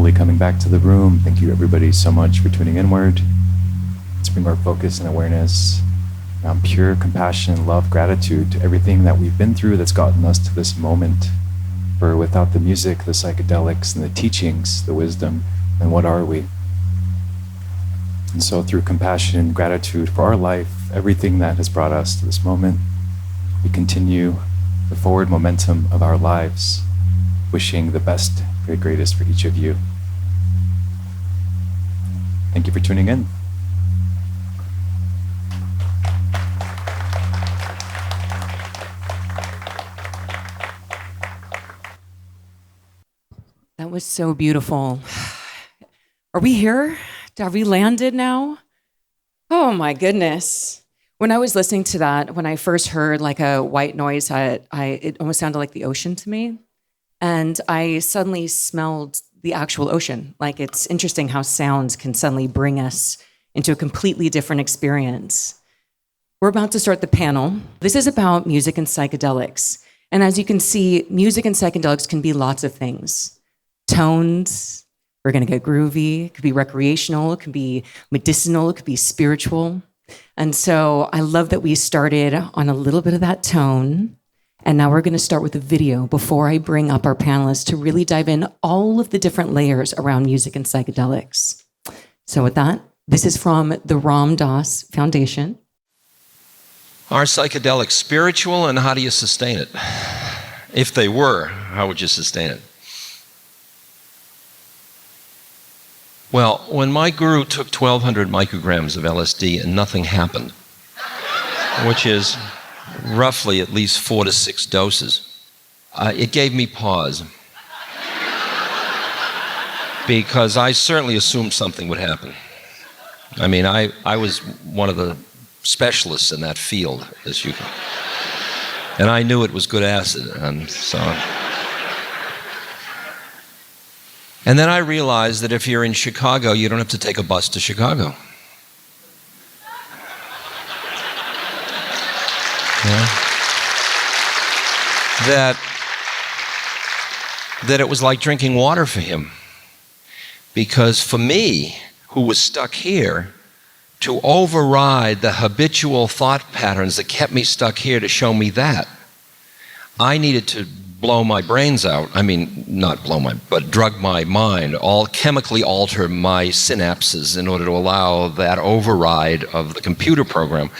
slowly coming back to the room. Thank you everybody so much for tuning inward. Let's bring our focus and awareness around pure compassion, love, gratitude to everything that we've been through that's gotten us to this moment. For without the music, the psychedelics, and the teachings, the wisdom, then what are we? And so through compassion and gratitude for our life, everything that has brought us to this moment, we continue the forward momentum of our lives, wishing the best, the greatest for each of you. Thank you for tuning in.
That was so beautiful. Are we here? Have we landed now? Oh my goodness. When I was listening to that, when I first heard like a white noise, it almost sounded like the ocean to me. And I suddenly smelled the actual ocean. Like, it's interesting how sounds can suddenly bring us into a completely different experience. We're about to start the panel. This is about music and psychedelics. And as you can see, music and psychedelics can be lots of things. Tones, we're gonna get groovy, it could be recreational, it could be medicinal, it could be spiritual. And so I love that we started on a little bit of that tone. And now we're gonna start with a video before I bring up our panelists to really dive in all of the different layers around music and psychedelics. So with that, this is from the Ram Dass Foundation.
Are psychedelics spiritual, and how do you sustain it? If they were, how would you sustain it? Well, when my guru took 1,200 micrograms of LSD and nothing happened, which is roughly at least 4 to 6 doses, it gave me pause. Because I certainly assumed something would happen. I mean, I was one of the specialists in that field, as you can. And I knew it was good acid, and so on. And then I realized that if you're in Chicago, you don't have to take a bus to Chicago. Yeah. That it was like drinking water for him. Because for me, who was stuck here, to override the habitual thought patterns that kept me stuck here to show me that, I needed to blow my brains out. I mean, not blow but drug my mind, chemically alter my synapses in order to allow that override of the computer program.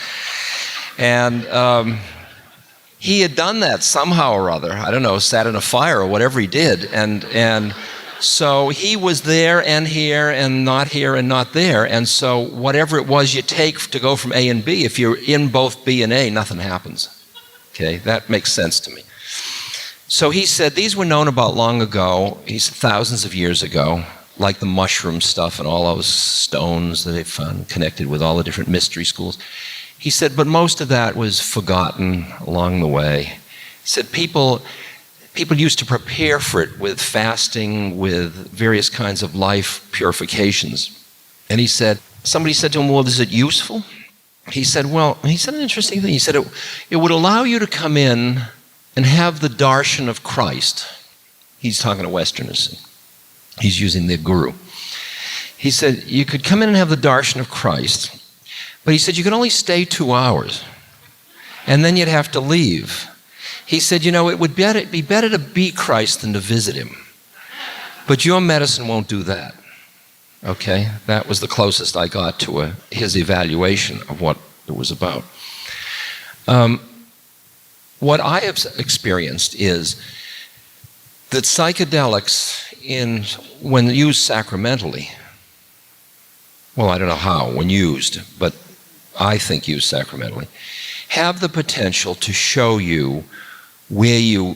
And he had done that somehow or other. I don't know, sat in a fire or whatever he did. And so he was there and here and not there. And so whatever it was you take to go from A and B, if you're in both B and A, nothing happens. Okay, that makes sense to me. So he said these were known about long ago. He said thousands of years ago, like the mushroom stuff and all those stones that they found connected with all the different mystery schools. He said, but most of that was forgotten along the way. He said people used to prepare for it with fasting, with various kinds of life purifications. And he said, somebody said to him, well, is it useful? He said an interesting thing. He said it would allow you to come in and have the darshan of Christ. He's talking to Westerners. He's using the guru. He said, you could come in and have the darshan of Christ, but he said you could only stay 2 hours, and then you'd have to leave. He said, it would be better to be Christ than to visit him. But your medicine won't do that. Okay? That was the closest I got to his evaluation of what it was about. What I have experienced is that psychedelics, when used sacramentally, well, I don't know how, when used, but I think used sacramentally, have the potential to show you where you're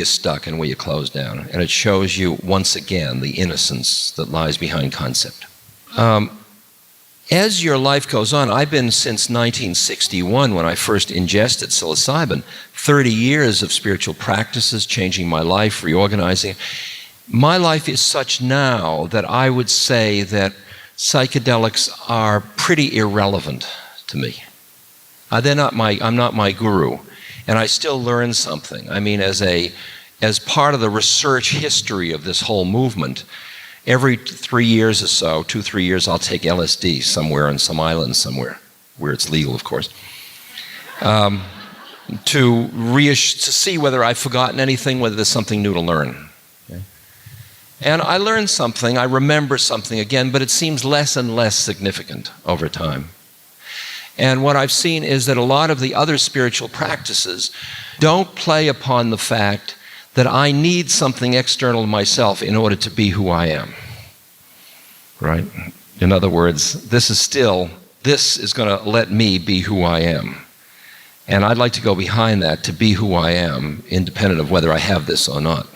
stuck and where you close down. And it shows you, once again, the innocence that lies behind concept. As your life goes on, I've been since 1961 when I first ingested psilocybin, 30 years of spiritual practices, changing my life, reorganizing. My life is such now that I would say that psychedelics are pretty irrelevant to me. I'm not my guru, and I still learn something. I mean, as part of the research history of this whole movement, every 3 years or so, 2-3 years, I'll take LSD somewhere on some island somewhere, where it's legal, of course, to see whether I've forgotten anything, whether there's something new to learn. Okay. And I learned something, I remember something again, but it seems less and less significant over time. And what I've seen is that a lot of the other spiritual practices don't play upon the fact that I need something external to myself in order to be who I am. Right? In other words, this is going to let me be who I am. And I'd like to go behind that to be who I am, independent of whether I have this or not.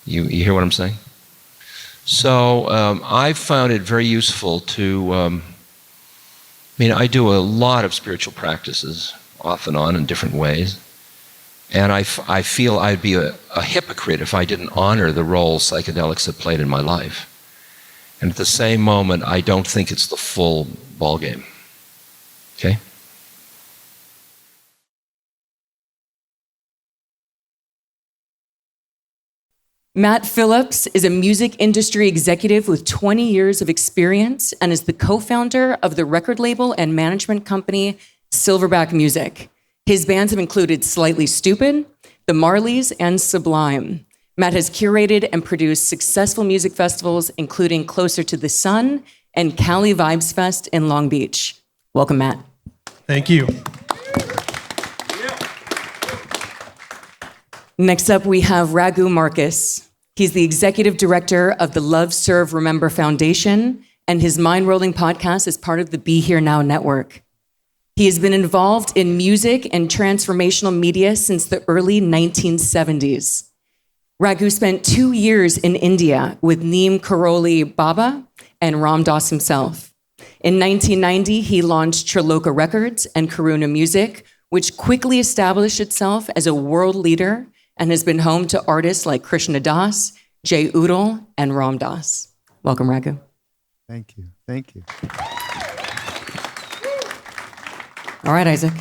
You hear what I'm saying? So I found it very useful to, I do a lot of spiritual practices, off and on in different ways. And I feel I'd be a hypocrite if I didn't honor the role psychedelics have played in my life. And at the same moment, I don't think it's the full ballgame. Okay?
Matt Phillips is a music industry executive with 20 years of experience and is the co-founder of the record label and management company Silverback Music. His bands have included Slightly Stupid, The Marleys, and Sublime. Matt has curated and produced successful music festivals, including Closer to the Sun and Cali Vibes Fest in Long Beach. Welcome, Matt.
Thank you.
Next up, we have Raghu Markus. He's the executive director of the Love, Serve, Remember Foundation, and his Mind Rolling podcast is part of the Be Here Now network. He has been involved in music and transformational media since the early 1970s. Raghu spent 2 years in India with Neem Karoli Baba and Ram Dass himself. In 1990, he launched Triloka Records and Karuna Music, which quickly established itself as a world leader and has been home to artists like Krishna Das, Jay Udal, and Ram Dass. Welcome, Raghu.
Thank you. Thank you.
All right, Isaac.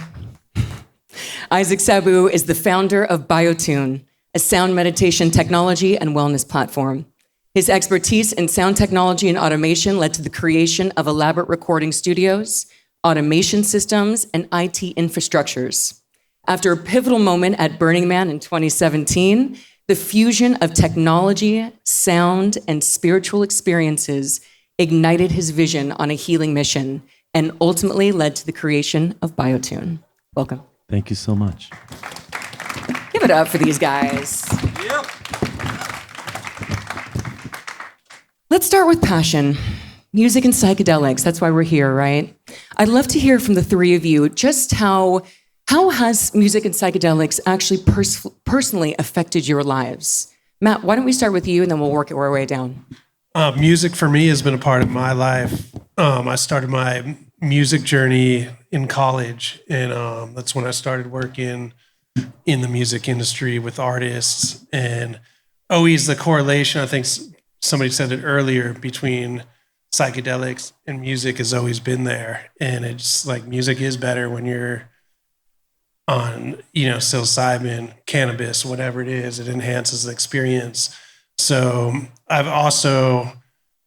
Isaac Sabu is the founder of Biotune, a sound meditation technology and wellness platform. His expertise in sound technology and automation led to the creation of elaborate recording studios, automation systems, and IT infrastructures. After a pivotal moment at Burning Man in 2017, the fusion of technology, sound, and spiritual experiences ignited his vision on a healing mission and ultimately led to the creation of Biotune. Welcome.
Thank you so much.
Give it up for these guys.
Yep.
Let's start with passion. Music and psychedelics, that's why we're here, right? I'd love to hear from the three of you just how has music and psychedelics actually personally affected your lives? Matt, why don't we start with you and then we'll work our way down.
Music for me has been a part of my life. I started my music journey in college, and that's when I started working in the music industry with artists. And always the correlation, I think somebody said it earlier, between psychedelics and music has always been there. And it's like music is better when you're on, psilocybin, cannabis, whatever it is. It enhances the experience. So I've also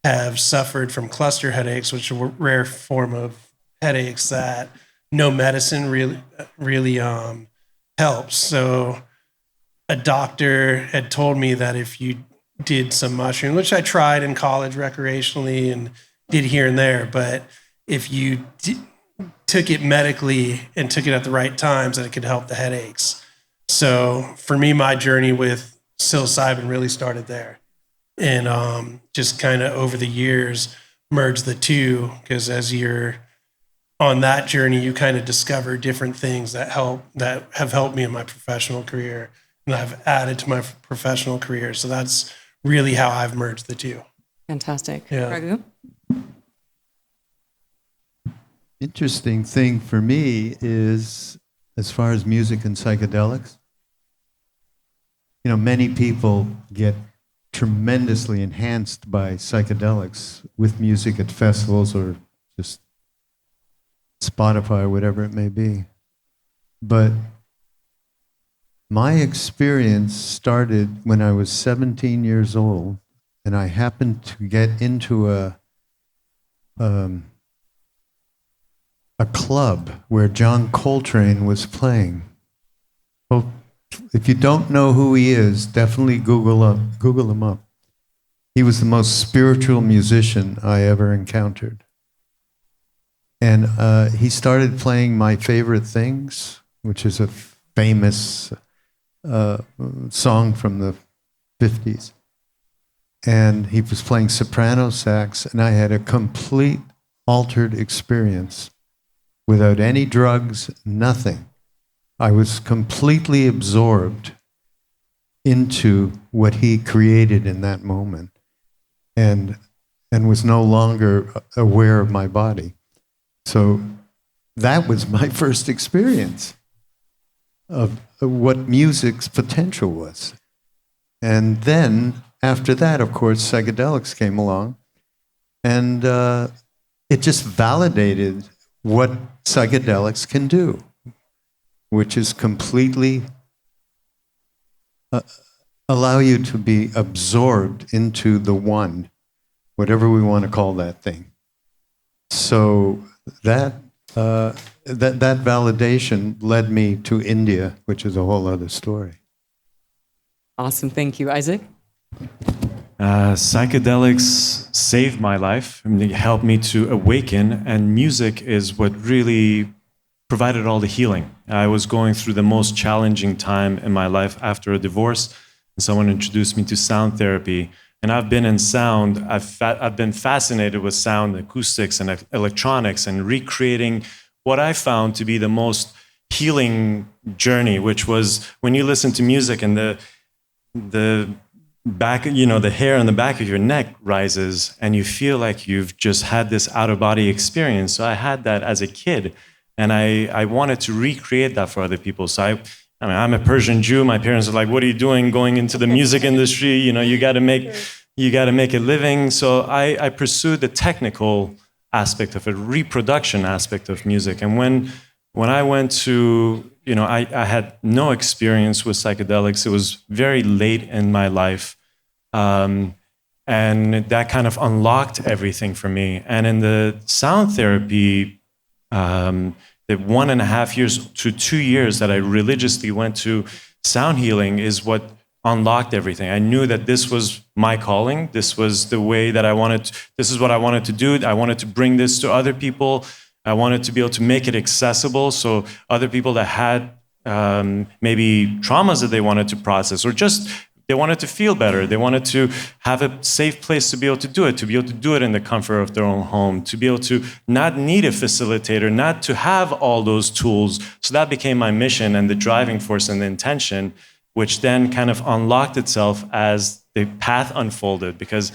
have suffered from cluster headaches, which are a rare form of headaches that no medicine really helps. So a doctor had told me that if you did some mushroom, which I tried in college recreationally and did here and there, but if you took it medically and took it at the right times, that it could help the headaches. So for me, my journey with psilocybin really started there. And just kind of over the years, merged the two, because as you're on that journey, you kind of discover different things that have helped me in my professional career and I've added to my professional career. So that's really how I've merged the two.
Fantastic.
Yeah.
Raghu?
Interesting thing for me is, as far as music and psychedelics, many people get tremendously enhanced by psychedelics with music at festivals or just Spotify or whatever it may be. But my experience started when I was 17 years old. and I happened to get into a club where John Coltrane was playing. Well, if you don't know who he is, definitely Google him up. He was the most spiritual musician I ever encountered. And he started playing My Favorite Things, which is a famous song from the 50s. And he was playing soprano sax, and I had a complete altered experience without any drugs, nothing. I was completely absorbed into what he created in that moment, and was no longer aware of my body. So that was my first experience of what music's potential was. And then after that, of course, psychedelics came along, and it just validated what psychedelics can do, which is completely allow you to be absorbed into the one, whatever we want to call that thing. So that validation led me to India, which is a whole other story.
Awesome. Thank you. Isaac?
Psychedelics saved my life. I mean, it helped me to awaken, and music is what really provided all the healing. I was going through the most challenging time in my life after a divorce, and someone introduced me to sound therapy. And I've been in sound. I've been fascinated with sound, acoustics, and electronics, and recreating what I found to be the most healing journey, which was when you listen to music and the back, the hair on the back of your neck rises, and you feel like you've just had this out-of-body experience. So I had that as a kid, and I wanted to recreate that for other people. So I mean, I'm a Persian Jew. My parents are like, "What are you doing going into the music industry? You got to make a living." So I pursued the technical aspect of it, reproduction aspect of music. And when I went to, I had no experience with psychedelics. It was very late in my life. And that kind of unlocked everything for me. And in the sound therapy, the 1.5 years to 2 years that I religiously went to sound healing is what unlocked everything. I knew that this was my calling. This was the way that this is what I wanted to do. I wanted to bring this to other people. I wanted to be able to make it accessible so other people that had maybe traumas that they wanted to process, or just they wanted to feel better. They wanted to have a safe place to be able to do it in the comfort of their own home, to be able to not need a facilitator, not to have all those tools. So that became my mission and the driving force and the intention, which then kind of unlocked itself as the path unfolded, because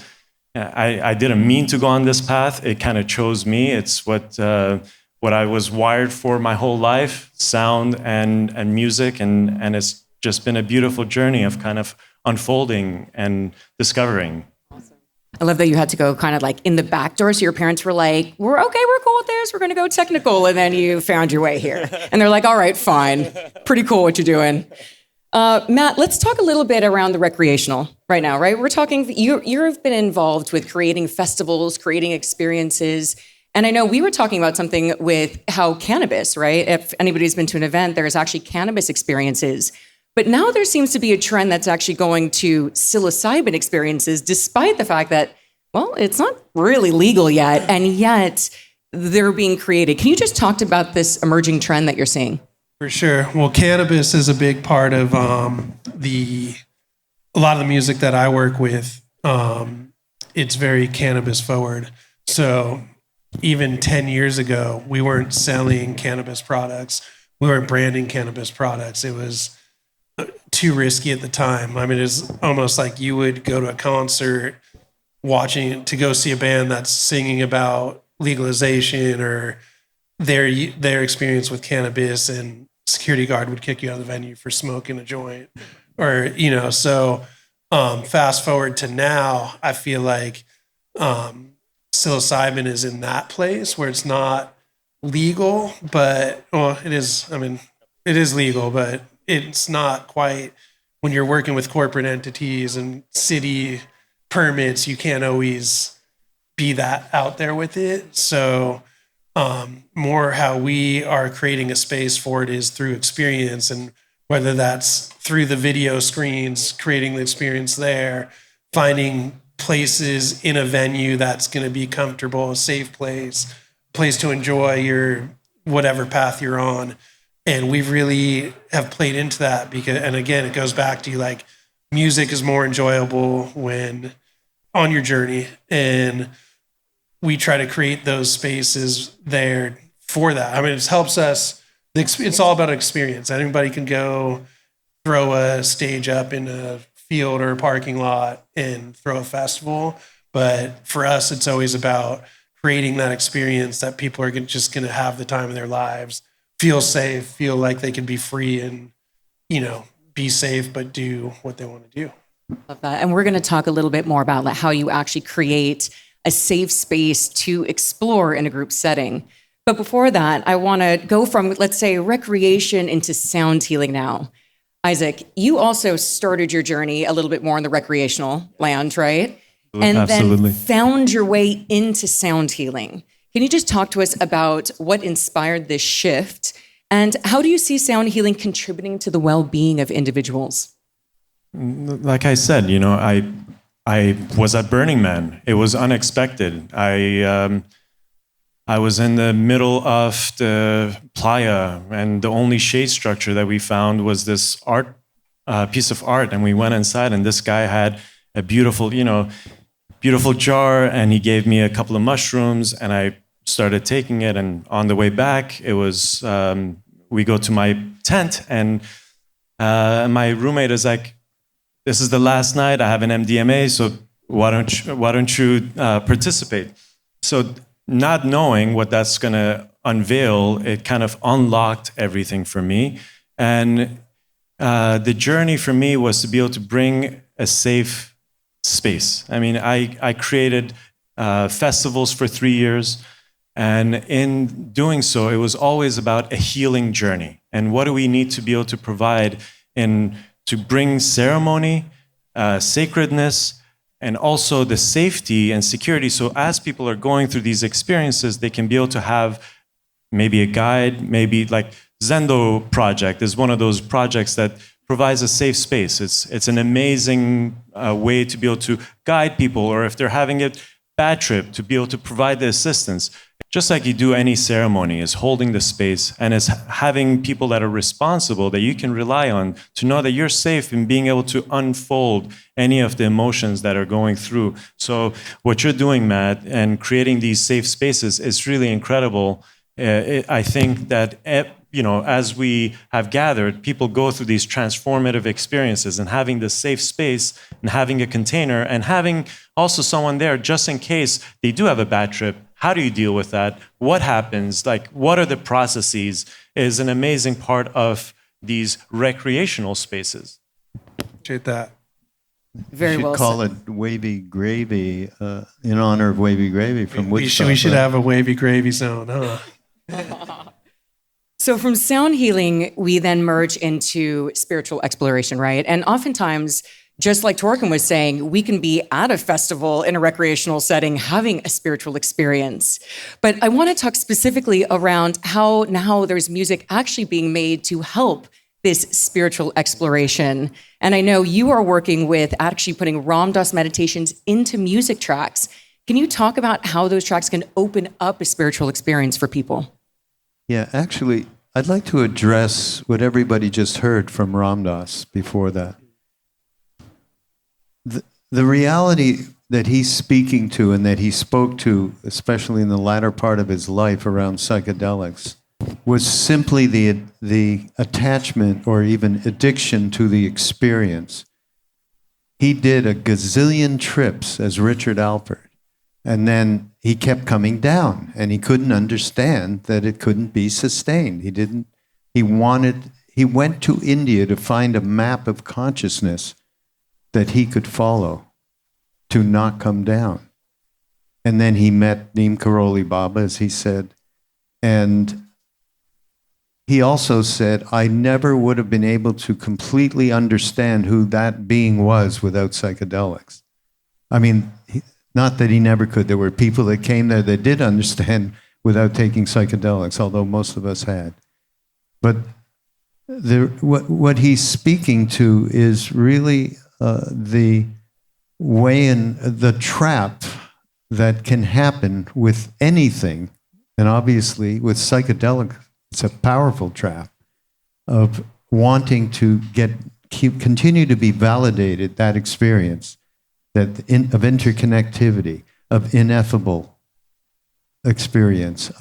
I didn't mean to go on this path. It kind of chose me. It's what I was wired for my whole life, sound and music, and it's just been a beautiful journey of kind of unfolding and discovering.
Awesome. I love that you had to go kind of like in the back door. So your parents were like, we're cool with this. We're going to go technical. And then you found your way here. And they're like, all right, fine. Pretty cool what you're doing. Matt, let's talk a little bit around the recreational right now, right? We're talking, you've been involved with creating festivals, creating experiences. And I know we were talking about something with how cannabis, right? If anybody's been to an event, there's actually cannabis experiences. But now there seems to be a trend that's actually going to psilocybin experiences, despite the fact that, well, it's not really legal yet, and yet they're being created. Can you just talk about this emerging trend that you're seeing?
For sure. Well, cannabis is a big part of a lot of the music that I work with. It's very cannabis forward. So even 10 years ago, we weren't selling cannabis products. We weren't branding cannabis products. It was too risky at the time. I mean, it's almost like you would go to a concert to go see a band that's singing about legalization or their experience with cannabis, and security guard would kick you out of the venue for smoking a joint, or so fast forward to now, I feel like psilocybin is in that place where it's not legal, but it is. I mean, it is legal, but it's not quite when you're working with corporate entities and city permits, you can't always be that out there with it. So more how we are creating a space for it is through experience, and whether that's through the video screens, creating the experience there, finding places in a venue that's going to be comfortable, a safe place to enjoy your whatever path you're on. And we really have played into that because, and again, it goes back to like music is more enjoyable when on your journey, and we try to create those spaces there for that. I mean, it helps us. It's all about experience. Anybody can go throw a stage up in a field or a parking lot and throw a festival. But for us, it's always about creating that experience that people are just going to have the time of their lives, feel safe, feel like they can be free and, be safe, but do what they want to do.
Love that. And we're going to talk a little bit more about how you actually create a safe space to explore in a group setting. But before that, I want to go from, let's say, recreation into sound healing now. Isaac, you also started your journey a little bit more in the recreational land, right? And
Absolutely.
then found your way into sound healing. Can you just talk to us about what inspired this shift? And how do you see sound healing contributing to the well-being of individuals?
Like I said, I was at Burning Man. It was unexpected. I was in the middle of the playa, and the only shade structure that we found was this piece of art. And we went inside, and this guy had a beautiful jar, and he gave me a couple of mushrooms, and I started taking it. And on the way back, it was we go to my tent, and my roommate is like, "This is the last night. I have an MDMA, so why don't you participate?" So, not knowing what that's going to unveil, it kind of unlocked everything for me. And the journey for me was to be able to bring a safe space. I mean, I created festivals for 3 years. And in doing so, it was always about a healing journey. And what do we need to be able to provide to bring ceremony, sacredness, and also the safety and security. So as people are going through these experiences, they can be able to have maybe a guide, maybe like Zendo project is one of those projects that provides a safe space. It's an amazing way to be able to guide people, or if they're having a bad trip, to be able to provide the assistance. Just like you do any ceremony, is holding the space and is having people that are responsible that you can rely on to know that you're safe in being able to unfold any of the emotions that are going through. So what you're doing, Matt, and creating these safe spaces is really incredible. I think that as we have gathered, people go through these transformative experiences, and having the safe space and having a container and having also someone there just in case they do have a bad trip. How do you deal with that? What happens? Like, what are the processes? Is an amazing part of these recreational spaces.
Appreciate that.
Very well
We should call
said.
it Wavy Gravy in honor of Wavy Gravy from Wichita.
We should have a wavy gravy zone, huh?
So from sound healing, we then merge into spiritual exploration, right? And oftentimes, just like Torkom was saying, we can be at a festival in a recreational setting having a spiritual experience. But I want to talk specifically around how now there's music actually being made to help this spiritual exploration. And I know you are working with actually putting Ram Dass meditations into music tracks. Can you talk about how those tracks can open up a spiritual experience for people?
Yeah, actually, I'd like to address what everybody just heard from Ram Dass before that. The reality that he's speaking to and that he spoke to, especially in the latter part of his life around psychedelics, was simply the attachment or even addiction to the experience. He did a gazillion trips as Richard Alpert, and then he kept coming down, and he couldn't understand that it couldn't be sustained. He went to India to find a map of consciousness that he could follow to not come down. And then he met Neem Karoli Baba, as he said, and he also said, I never would have been able to completely understand who that being was without psychedelics. I mean, not that he never could. There were people that came there that did understand without taking psychedelics, although most of us had. But what he's speaking to is really the way in the trap that can happen with anything, and obviously with psychedelic, it's a powerful trap of wanting to continue to be validated, that experience of interconnectivity, of ineffable experience.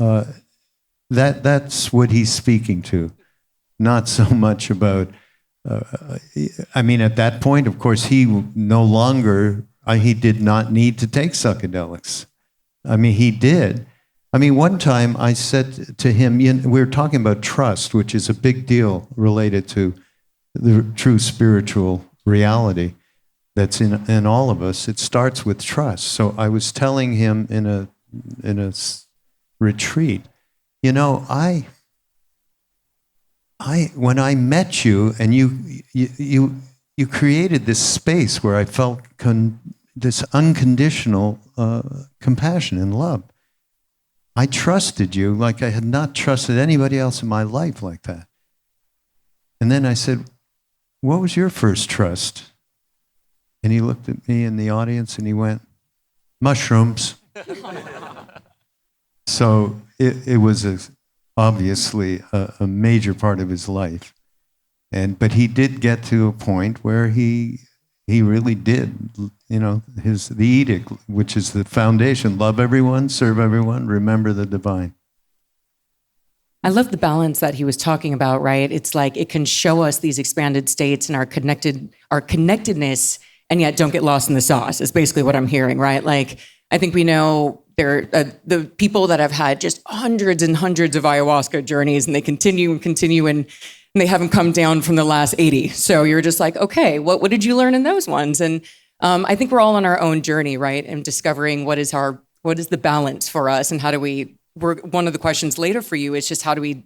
That's what he's speaking to, not so much about. I mean, at that point, of course, he did not need to take psychedelics. I mean, he did. I mean, one time I said to him, we were talking about trust, which is a big deal related to the true spiritual reality that's in all of us. It starts with trust. So I was telling him in a retreat, when I met you and you created this space where I felt this unconditional compassion and love. I trusted you like I had not trusted anybody else in my life like that. And then I said, what was your first trust? And he looked at me in the audience and he went, mushrooms. So it was obviously a major part of his life. But he did get to a point where he really did, the edict, which is the foundation: love everyone, serve everyone, remember the divine.
I love the balance that he was talking about, right? It's like it can show us these expanded states and our connectedness, and yet don't get lost in the sauce, is basically what I'm hearing, right? Like, I think we know the people that have had just hundreds and hundreds of ayahuasca journeys, and they continue and they haven't come down from the last 80. So you're just like, okay, what did you learn in those ones? And I think we're all on our own journey, right? And discovering what is the balance for us, and one of the questions later for you is just how do we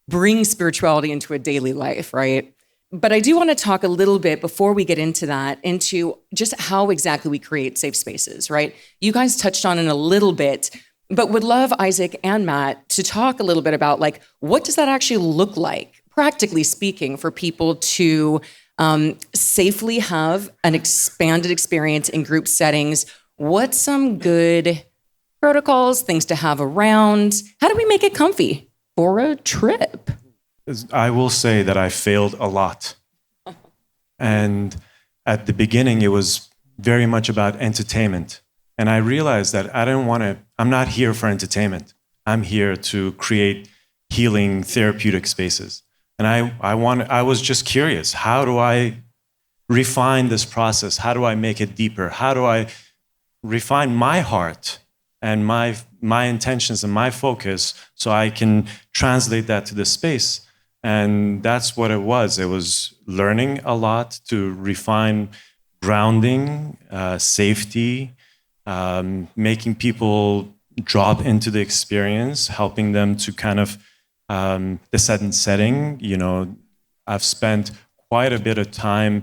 bring spirituality into a daily life, right? But I do want to talk a little bit before we get into that, into just how exactly we create safe spaces, right? You guys touched on it a little bit, but would love Isaac and Matt to talk a little bit about, like, what does that actually look like, practically speaking, for people to safely have an expanded experience in group settings? What's some good protocols, things to have around? How do we make it comfy for a trip?
I will say that I failed a lot. And at the beginning, it was very much about entertainment. And I realized that I'm not here for entertainment. I'm here to create healing, therapeutic spaces. And I was just curious, how do I refine this process? How do I make it deeper? How do I refine my heart and my intentions and my focus so I can translate that to the space? And that's what it was. It was learning a lot to refine grounding, safety, making people drop into the experience, helping them to kind of the set and setting. I've spent quite a bit of time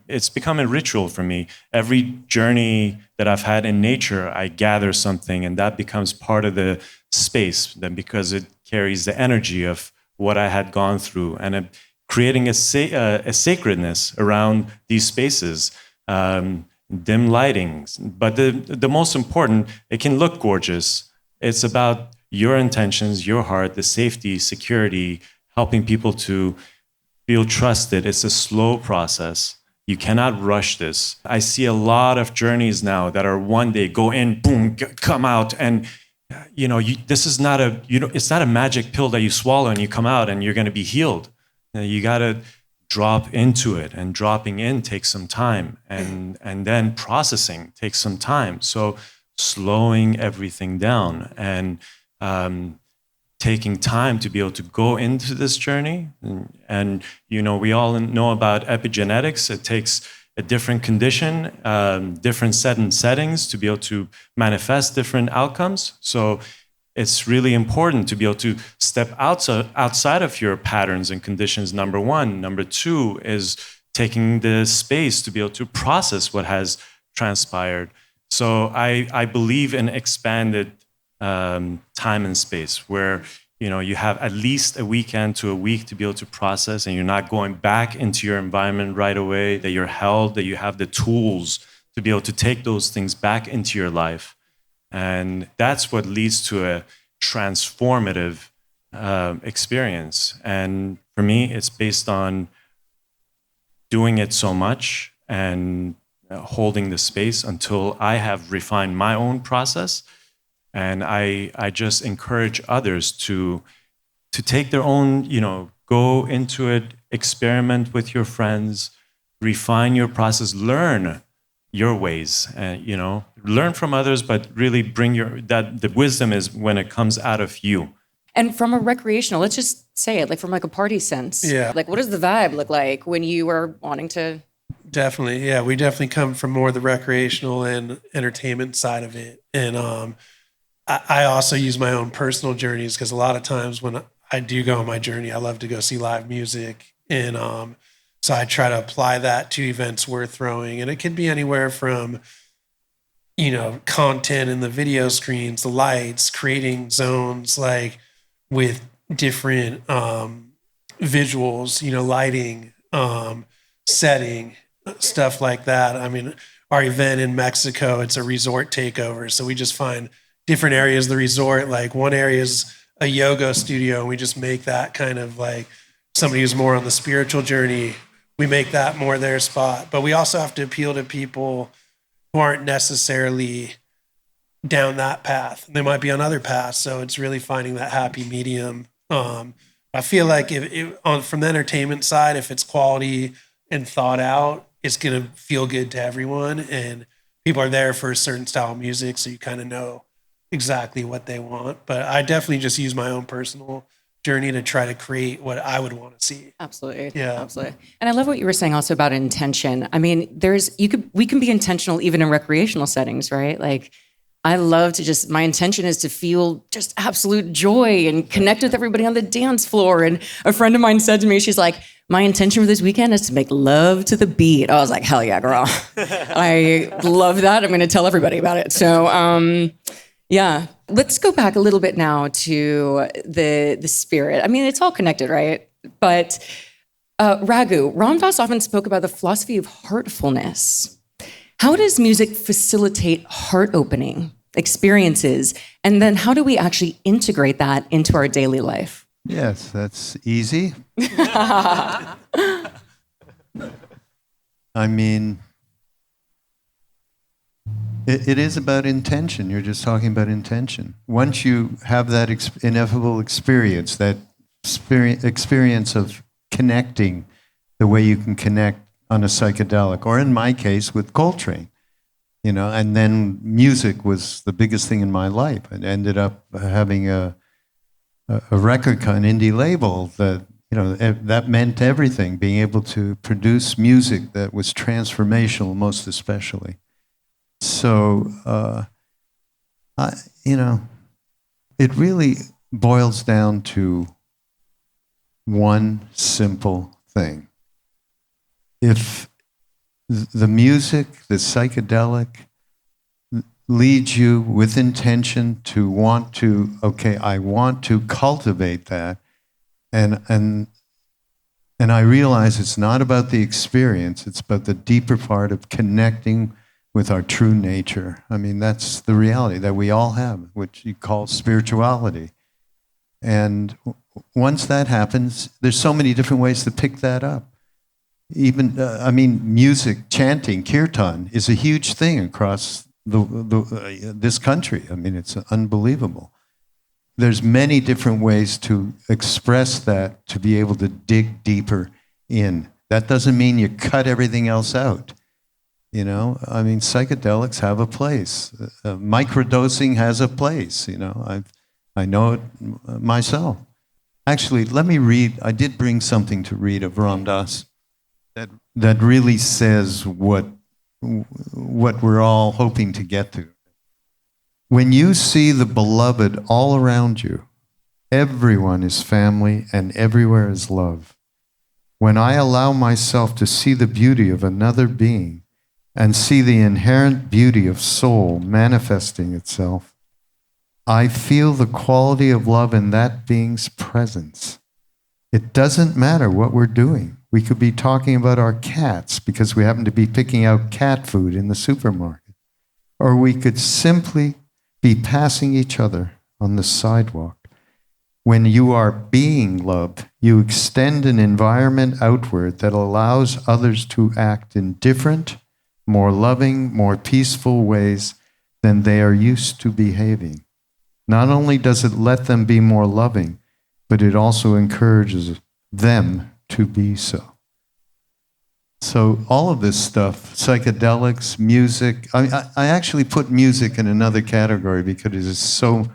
it's become a ritual for me. Every journey that I've had in nature, I gather something, and that becomes part of the space, then, because it carries the energy of what I had gone through, and creating a sacredness around these spaces, dim lighting. But the most important, it can look gorgeous. It's about your intentions, your heart, the safety, security, helping people to feel trusted. It's a slow process. You cannot rush this. I see a lot of journeys now that are one day go in, boom, come out, and this is not it's not a magic pill that you swallow and you come out and you're going to be healed. You got to drop into it, and dropping in takes some time, and then processing takes some time. So slowing everything down and taking time to be able to go into this journey. And we all know about epigenetics. It takes a different condition, different set and settings to be able to manifest different outcomes. So it's really important to be able to step outside of your patterns and conditions, number one. Number two is taking the space to be able to process what has transpired. So I believe in expanded time and space where you have at least a weekend to a week to be able to process, and you're not going back into your environment right away, that you're held, that you have the tools to be able to take those things back into your life. And that's what leads to a transformative experience. And for me, it's based on doing it so much and holding the space until I have refined my own process. And I just encourage others to take their own, go into it, experiment with your friends, refine your process, learn your ways, and learn from others, but really bring the wisdom is when it comes out of you.
And from a recreational, let's just say it, like from like a party sense.
Yeah.
Like, what does the vibe look like when you are wanting to?
Definitely. Yeah. We definitely come from more the recreational and entertainment side of it. And I also use my own personal journeys because a lot of times when I do go on my journey, I love to go see live music. And so I try to apply that to events we're throwing. And it could be anywhere from, content in the video screens, the lights, creating zones like with different visuals, lighting, setting, stuff like that. I mean, our event in Mexico, it's a resort takeover. So we just find different areas of the resort. Like one area is a yoga studio, and we just make that kind of like somebody who's more on the spiritual journey. We make that more their spot. But we also have to appeal to people who aren't necessarily down that path. They might be on other paths. So it's really finding that happy medium. I feel like from the entertainment side, if it's quality and thought out, it's going to feel good to everyone. And people are there for a certain style of music. So you kind of know exactly what they want. But I definitely just use my own personal journey to try to create what I would want to see.
Absolutely.
Yeah.
Absolutely. And I love what you were saying also about intention. I mean, we can be intentional even in recreational settings, right? Like I love to my intention is to feel just absolute joy and connect with everybody on the dance floor. And a friend of mine said to me, she's like, my intention for this weekend is to make love to the beat. I was like, hell yeah, girl. I love that. I'm going to tell everybody about it. So, yeah, let's go back a little bit now to the spirit. I mean, it's all connected, right? But Raghu, Ram Dass often spoke about the philosophy of heartfulness. How does music facilitate heart-opening experiences? And then how do we actually integrate that into our daily life?
Yes, that's easy. I mean, it is about intention. You're just talking about intention. Once you have that ineffable experience, that experience of connecting the way you can connect on a psychedelic, or in my case with Coltrane, and then music was the biggest thing in my life. I ended up having a record an indie label that, that meant everything, being able to produce music that was transformational, most especially. So, it really boils down to one simple thing. If the music, the psychedelic, leads you with intention to want to, I want to cultivate that, and I realize it's not about the experience, it's about the deeper part of connecting with our true nature. I mean, that's the reality that we all have, which you call spirituality. And once that happens, there's so many different ways to pick that up. Even, music, chanting, kirtan is a huge thing across this country. I mean, it's unbelievable. There's many different ways to express that, to be able to dig deeper in. That doesn't mean you cut everything else out. Psychedelics have a place. Microdosing has a place. I know it myself. Actually, let me read. I did bring something to read of Ram Dass that really says what we're all hoping to get to. When you see the beloved all around you, everyone is family and everywhere is love. When I allow myself to see the beauty of another being and see the inherent beauty of soul manifesting itself, I feel the quality of love in that being's presence. It doesn't matter what we're doing. We could be talking about our cats because we happen to be picking out cat food in the supermarket. Or we could simply be passing each other on the sidewalk. When you are being loved, you extend an environment outward that allows others to act in different, more loving, more peaceful ways than they are used to behaving. Not only does it let them be more loving, but it also encourages them to be so. So all of this stuff, psychedelics, music, I actually put music in another category because it is so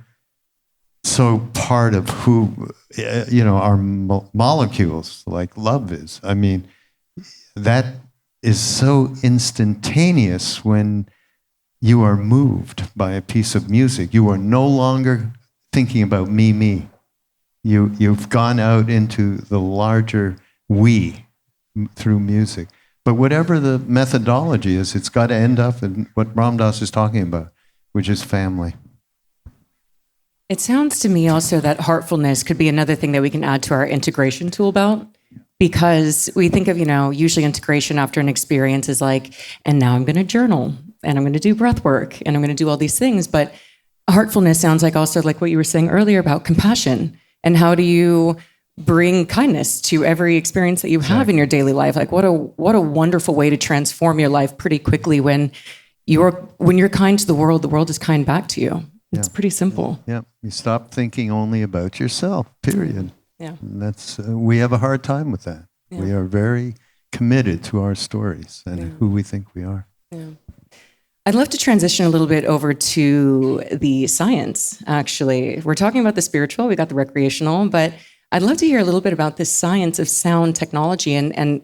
part of who, our molecules, like love is. I mean, that is so instantaneous when you are moved by a piece of music. You are no longer thinking about me. You've gone out into the larger we through music. But whatever the methodology is, it's got to end up in what Ram Dass is talking about, which is family.
It sounds to me also that heartfulness could be another thing that we can add to our integration tool belt, because we think of, usually integration after an experience is like, and now I'm going to journal, and I'm going to do breath work, and I'm going to do all these things. But heartfulness sounds like also like what you were saying earlier about compassion, and how do you bring kindness to every experience that you have in your daily life? Like what a wonderful way to transform your life pretty quickly when you're kind to the world is kind back to you. It's pretty simple.
Yeah. You stop thinking only about yourself, period.
Yeah.
And that's, we have a hard time with that. Yeah. We are very committed to our stories and who we think we are.
Yeah. I'd love to transition a little bit over to the science, actually. We're talking about the spiritual, we got the recreational, but I'd love to hear a little bit about the science of sound technology and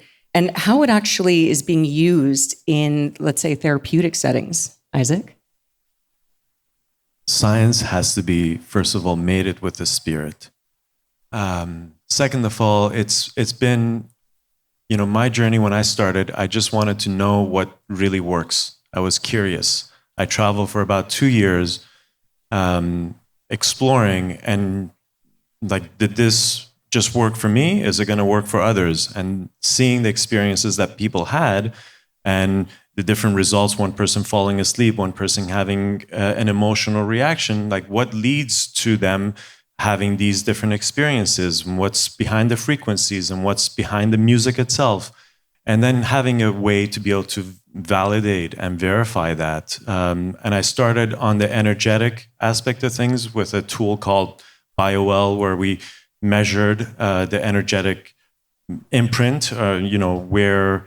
how it actually is being used in, let's say, therapeutic settings. Isaac?
Science has to be, first of all, mated with the spirit. Second of all, it's been, my journey when I started, I just wanted to know what really works. I was curious. I traveled for about 2 years exploring and did this just work for me? Is it going to work for others? And seeing the experiences that people had and the different results, one person falling asleep, one person having an emotional reaction, what leads to them having these different experiences, and what's behind the frequencies and what's behind the music itself. And then having a way to be able to validate and verify that. And I started on the energetic aspect of things with a tool called BioWell, where we measured the energetic imprint, where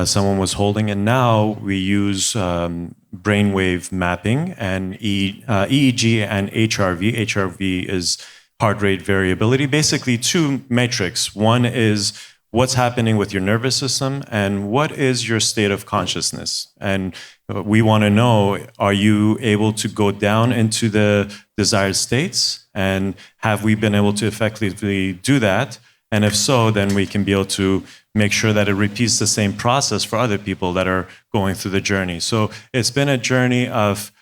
someone was holding. And now we use brainwave mapping and EEG and HRV. HRV is heart rate variability, basically two metrics. One is what's happening with your nervous system and what is your state of consciousness. And we want to know, are you able to go down into the desired states? And have we been able to effectively do that? And if so, then we can be able to make sure that it repeats the same process for other people that are going through the journey. So it's been a journey of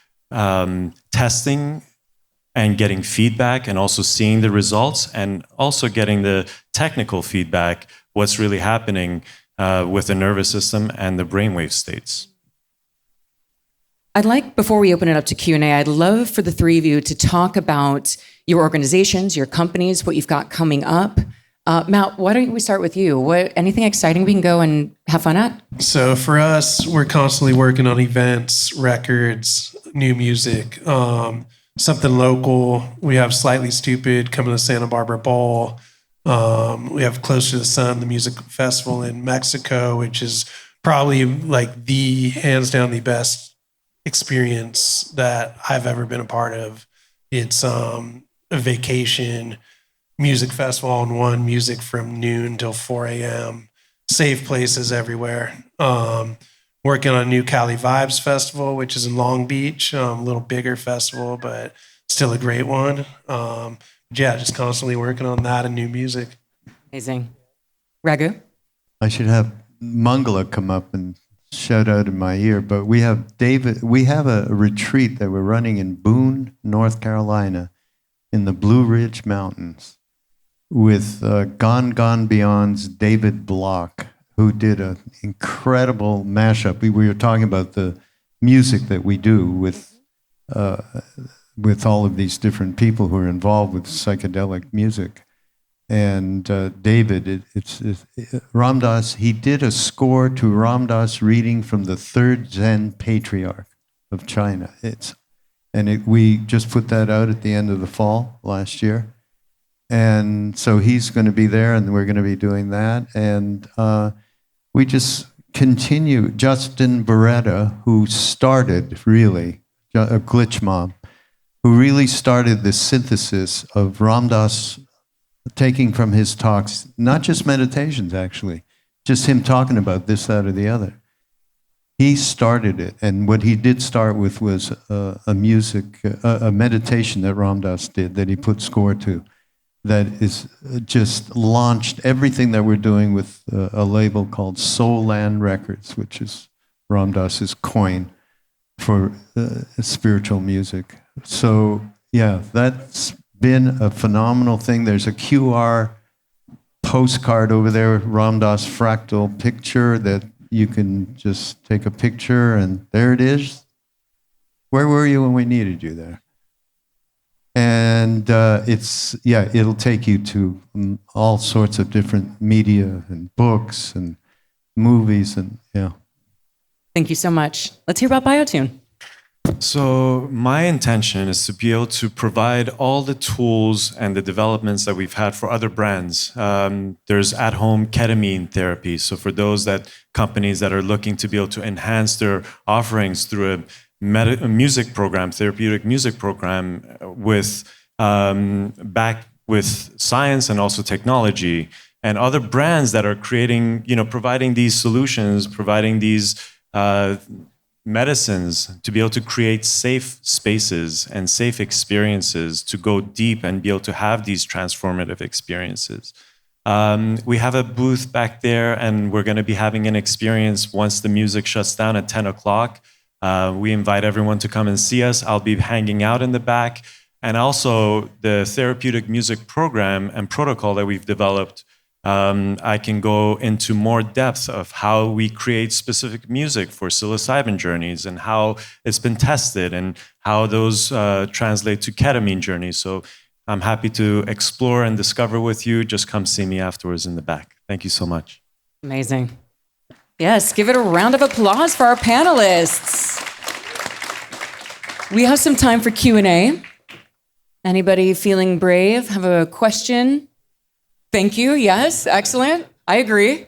testing and getting feedback and also seeing the results and also getting the technical feedback, what's really happening with the nervous system and the brainwave states.
I'd like, before we open it up to Q&A, I'd love for the three of you to talk about your organizations, your companies, what you've got coming up. Matt, why don't we start with you? Anything exciting we can go and have fun at?
So for us, we're constantly working on events, records, new music, something local. We have Slightly Stupid coming to Santa Barbara Bowl. We have Close to the Sun, the music festival in Mexico, which is probably the hands down the best experience that I've ever been a part of. It's a vacation music festival all in one, music from noon till 4 a.m., safe places everywhere. Working on a new Cali Vibes festival, which is in Long Beach, a little bigger festival, but still a great one. Just constantly working on that and new music.
Amazing. Raghu?
I should have Mangala come up and shout out in my ear, but we have a retreat that we're running in Boone, North Carolina, in the Blue Ridge Mountains with Gone Beyond's David Block, who did an incredible mashup. We were talking about the music that we do with all of these different people who are involved with psychedelic music. And David, Ram Dass, he did a score to Ram Dass reading from the third Zen patriarch of China. We just put that out at the end of the fall last year. And so he's going to be there, and we're going to be doing that. And we just continue. Justin Beretta, who started, really, a glitch mob, who really started the synthesis of Ram Dass taking from his talks, not just meditations, actually, just him talking about this, that, or the other. He started it, and what he did start with was a meditation that Ram Dass did, that he put score to, that is just launched everything that we're doing with a label called Soul Land Records, which is Ram Dass's coin for spiritual music. So, yeah, that's been a phenomenal thing. There's a QR postcard over there, Ram Dass fractal picture, that you can just take a picture, and there it is. Where were you when we needed you there? And it'll take you to all sorts of different media and books and movies, and yeah.
Thank you so much. Let's hear about Biotune.
So my intention is to be able to provide all the tools and the developments that we've had for other brands. There's at-home ketamine therapy. So for those companies that are looking to be able to enhance their offerings through a music program, therapeutic music program backed with science and also technology, and other brands that are creating, providing these solutions, providing these medicines to be able to create safe spaces and safe experiences to go deep and be able to have these transformative experiences. We have a booth back there, and we're going to be having an experience once the music shuts down at 10 o'clock. We invite everyone to come and see us. I'll be hanging out in the back. And also the therapeutic music program and protocol that we've developed, I can go into more depth of how we create specific music for psilocybin journeys and how it's been tested and how those translate to ketamine journeys. So I'm happy to explore and discover with you. Just come see me afterwards in the back. Thank you so much.
Amazing. Yes, give it a round of applause for our panelists. We have some time for Q&A. Anybody feeling brave? Have a question? Thank you. Yes, excellent. I agree.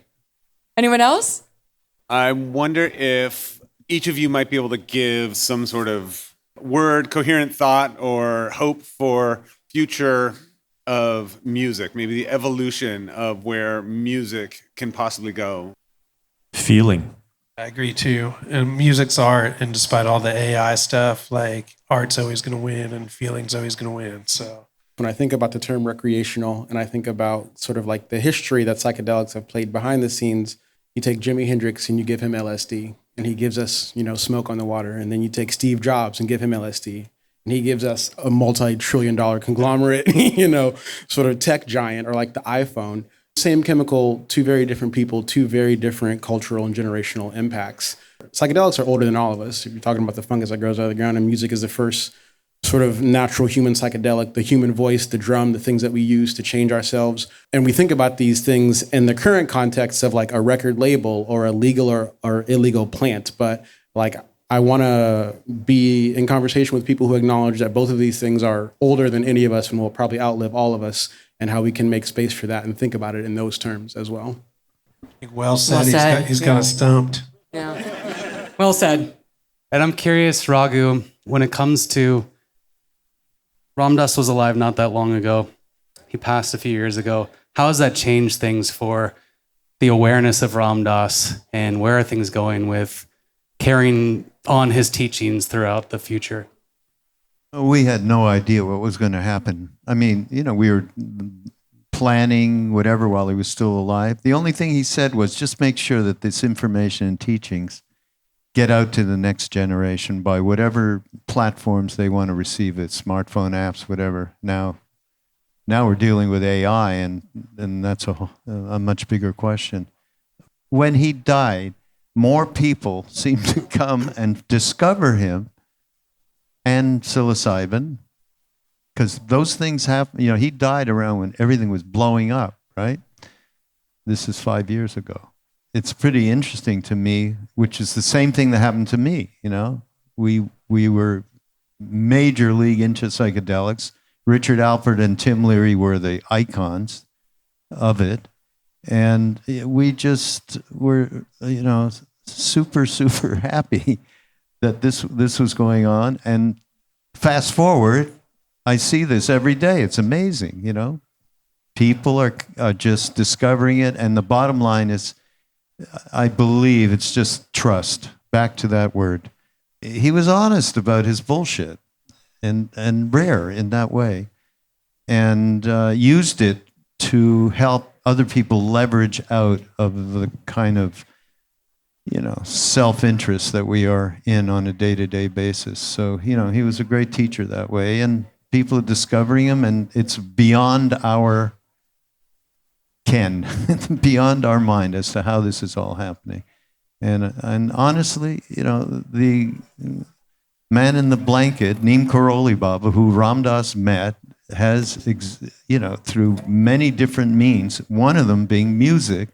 Anyone else?
I wonder if each of you might be able to give some sort of word, coherent thought, or hope for future of music, maybe the evolution of where music can possibly go.
Feeling.
I agree too. And music's art, and despite all the AI stuff, like art's always going to win and feeling's always going to win. So
when I think about the term recreational, and I think about sort of like the history that psychedelics have played behind the scenes, you take Jimi Hendrix and you give him LSD, and he gives us, smoke on the water. And then you take Steve Jobs and give him LSD, and he gives us a multi-trillion-dollar conglomerate, sort of tech giant, or like the iPhone. Same chemical, two very different people, two very different cultural and generational impacts. Psychedelics are older than all of us. If you're talking about the fungus that grows out of the ground, and music is the first sort of natural human psychedelic, the human voice, the drum, the things that we use to change ourselves. And we think about these things in the current context of like a record label or a legal or illegal plant. But like, I want to be in conversation with people who acknowledge that both of these things are older than any of us and will probably outlive all of us, and how we can make space for that and think about it in those terms as well.
Well said. He's got us stumped.
Yeah. Well said.
And I'm curious, Raghu, when it comes to Ram Dass was alive not that long ago. He passed a few years ago. How has that changed things for the awareness of Ram Dass, and where are things going with carrying on his teachings throughout the future?
We had no idea what was going to happen. I mean, we were planning whatever while he was still alive. The only thing he said was just make sure that this information and teachings get out to the next generation by whatever platforms they want to receive it, smartphone apps, whatever. Now we're dealing with AI, and that's a much bigger question. When he died, more people seemed to come and discover him and psilocybin, because those things happen. You know, he died around when everything was blowing up, right? This is 5 years ago. It's pretty interesting to me, which is the same thing that happened to me. You know, we were major league into psychedelics. Richard Alpert and Tim Leary were the icons of it, and we just were, you know, super happy that this was going on. And fast forward, I see this every day. It's amazing, you know. People are just discovering it, and the bottom line is, I believe it's just trust. Back to that word. He was honest about his bullshit, and rare in that way, and used it to help other people leverage out of the kind of, you know, self-interest that we are in on a day-to-day basis. So, you know, he was a great teacher that way, and people are discovering him, and it's beyond our ken, beyond our mind as to how this is all happening. And honestly, you know, the man in the blanket, Neem Karoli Baba, who Ram Dass met, has, you know, through many different means, one of them being music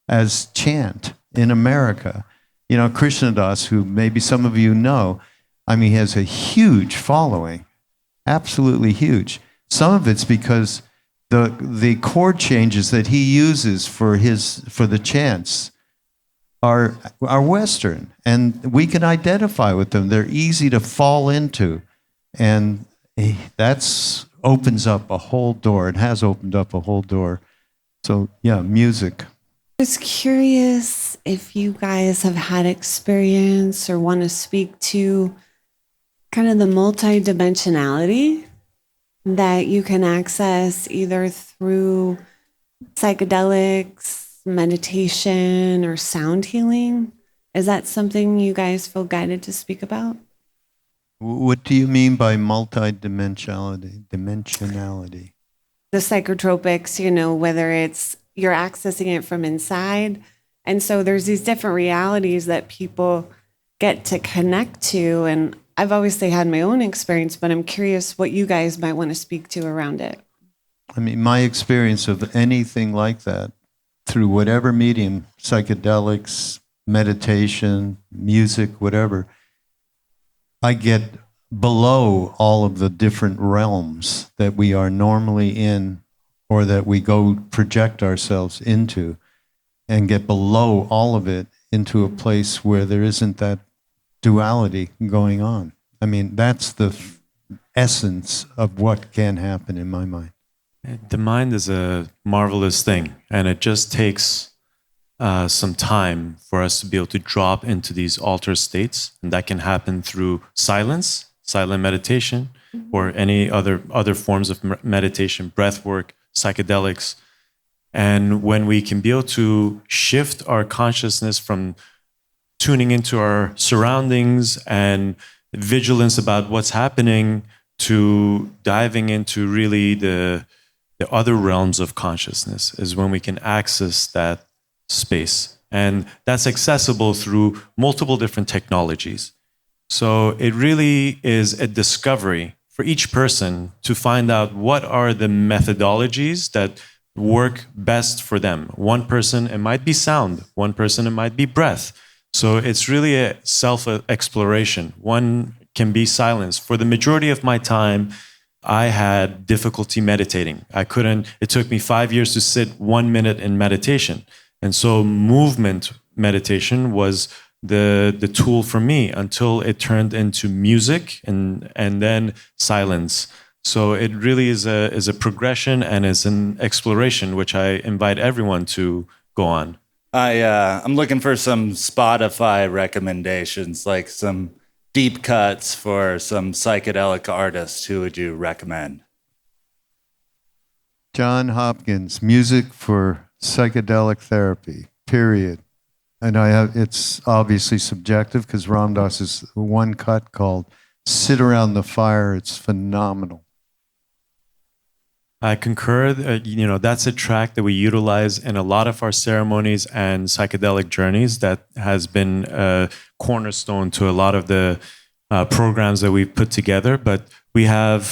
as chant in America. You know, Krishna Das, who maybe some of you know, I mean, he has a huge following, absolutely huge. Some of it's because the chord changes that he uses for the chants are Western, and we can identify with them. They're easy to fall into, and that's opens up a whole door. It has opened up a whole door. So yeah, music.
I was curious if you guys have had experience or want to speak to kind of the multidimensionality that you can access either through psychedelics, meditation, or sound healing. Is that something you guys feel guided to speak about?
What do you mean by multidimensionality? The
psychotropics, you know, whether it's you're accessing it from inside. And so there's these different realities that people get to connect to. And I've obviously had my own experience, but I'm curious what you guys might want to speak to around it.
I mean, my experience of anything like that, through whatever medium, psychedelics, meditation, music, whatever, I get below all of the different realms that we are normally in, or that we go project ourselves into, and get below all of it into a place where there isn't that duality going on. I mean, that's the essence of what can happen in my mind.
The mind is a marvelous thing, and it just takes some time for us to be able to drop into these altered states, and that can happen through silence, silent meditation, or any other forms of meditation, breath work, psychedelics. And when we can be able to shift our consciousness from tuning into our surroundings and vigilance about what's happening to diving into really the other realms of consciousness, is when we can access that space. And that's accessible through multiple different technologies. So it really is a discovery for each person to find out what are the methodologies that work best for them. One person, it might be sound. One person, it might be breath. So it's really a self-exploration. One can be silence. For the majority of my time, I had difficulty meditating. It took me 5 years to sit 1 minute in meditation. And so movement meditation was the tool for me until it turned into music and then silence. So it really is a progression, and is an exploration, which I invite everyone to go on.
I'm looking for some Spotify recommendations, like some deep cuts for some psychedelic artists. Who would you recommend?
John Hopkins, music for psychedelic therapy, period. And it's obviously subjective because Ram Dass is one cut called Sit Around the Fire. It's phenomenal.
I concur. That's a track that we utilize in a lot of our ceremonies and psychedelic journeys that has been a cornerstone to a lot of the programs that we've put together. But we have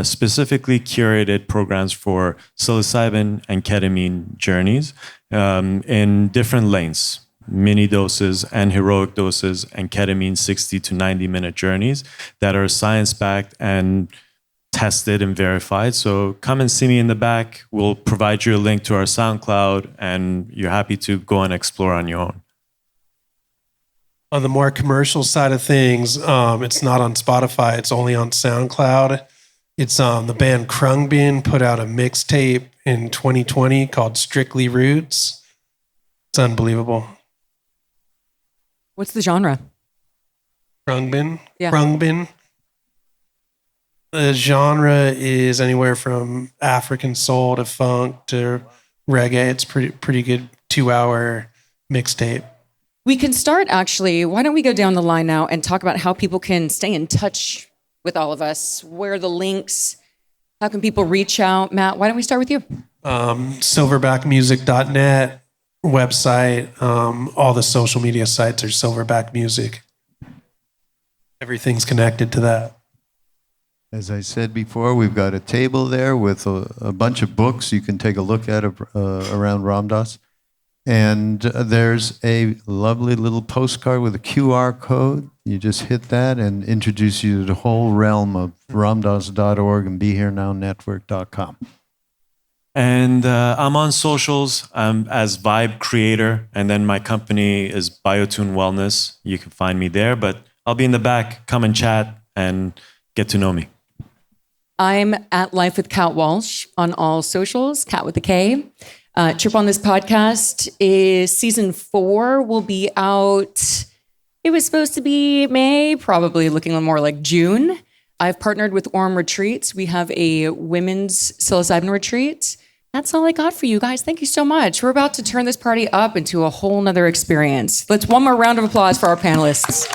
specifically curated programs for psilocybin and ketamine journeys in different lengths. Mini doses and heroic doses and ketamine 60 to 90 minute journeys that are science-backed and tested and verified. So come and see me in the back. We'll provide you a link to our SoundCloud and you're happy to go and explore on your own.
On the more commercial side of things, it's not on Spotify. It's only on SoundCloud. It's the band Krungbin put out a mixtape in 2020 called Strictly Roots. It's unbelievable.
What's the genre?
Krungbin.
Yeah.
Krungbin. The genre is anywhere from African soul to funk to reggae. It's pretty good 2-hour mixtape.
We can start actually. Why don't we go down the line now and talk about how people can stay in touch with all of us? Where are the links? How can people reach out? Matt, why don't we start with you?
Silverbackmusic.net website. All the social media sites are Silverback Music. Everything's connected to that.
As I said before, we've got a table there with a bunch of books you can take a look at around Ram Dass. And there's a lovely little postcard with a QR code. You just hit that and introduce you to the whole realm of ramdass.org and BeHereNowNetwork.com.
And I'm on socials as Vibe Creator. And then my company is Biotune Wellness. You can find me there. But I'll be in the back. Come and chat and get to know me.
I'm at Life with Kat Walsh on all socials, Kat with a K. Trip on This podcast is season 4 will be out. It was supposed to be May, probably looking more like June. I've partnered with Orm Retreats. We have a women's psilocybin retreat. That's all I got for you guys. Thank you so much. We're about to turn this party up into a whole nother experience. Let's one more round of applause for our panelists.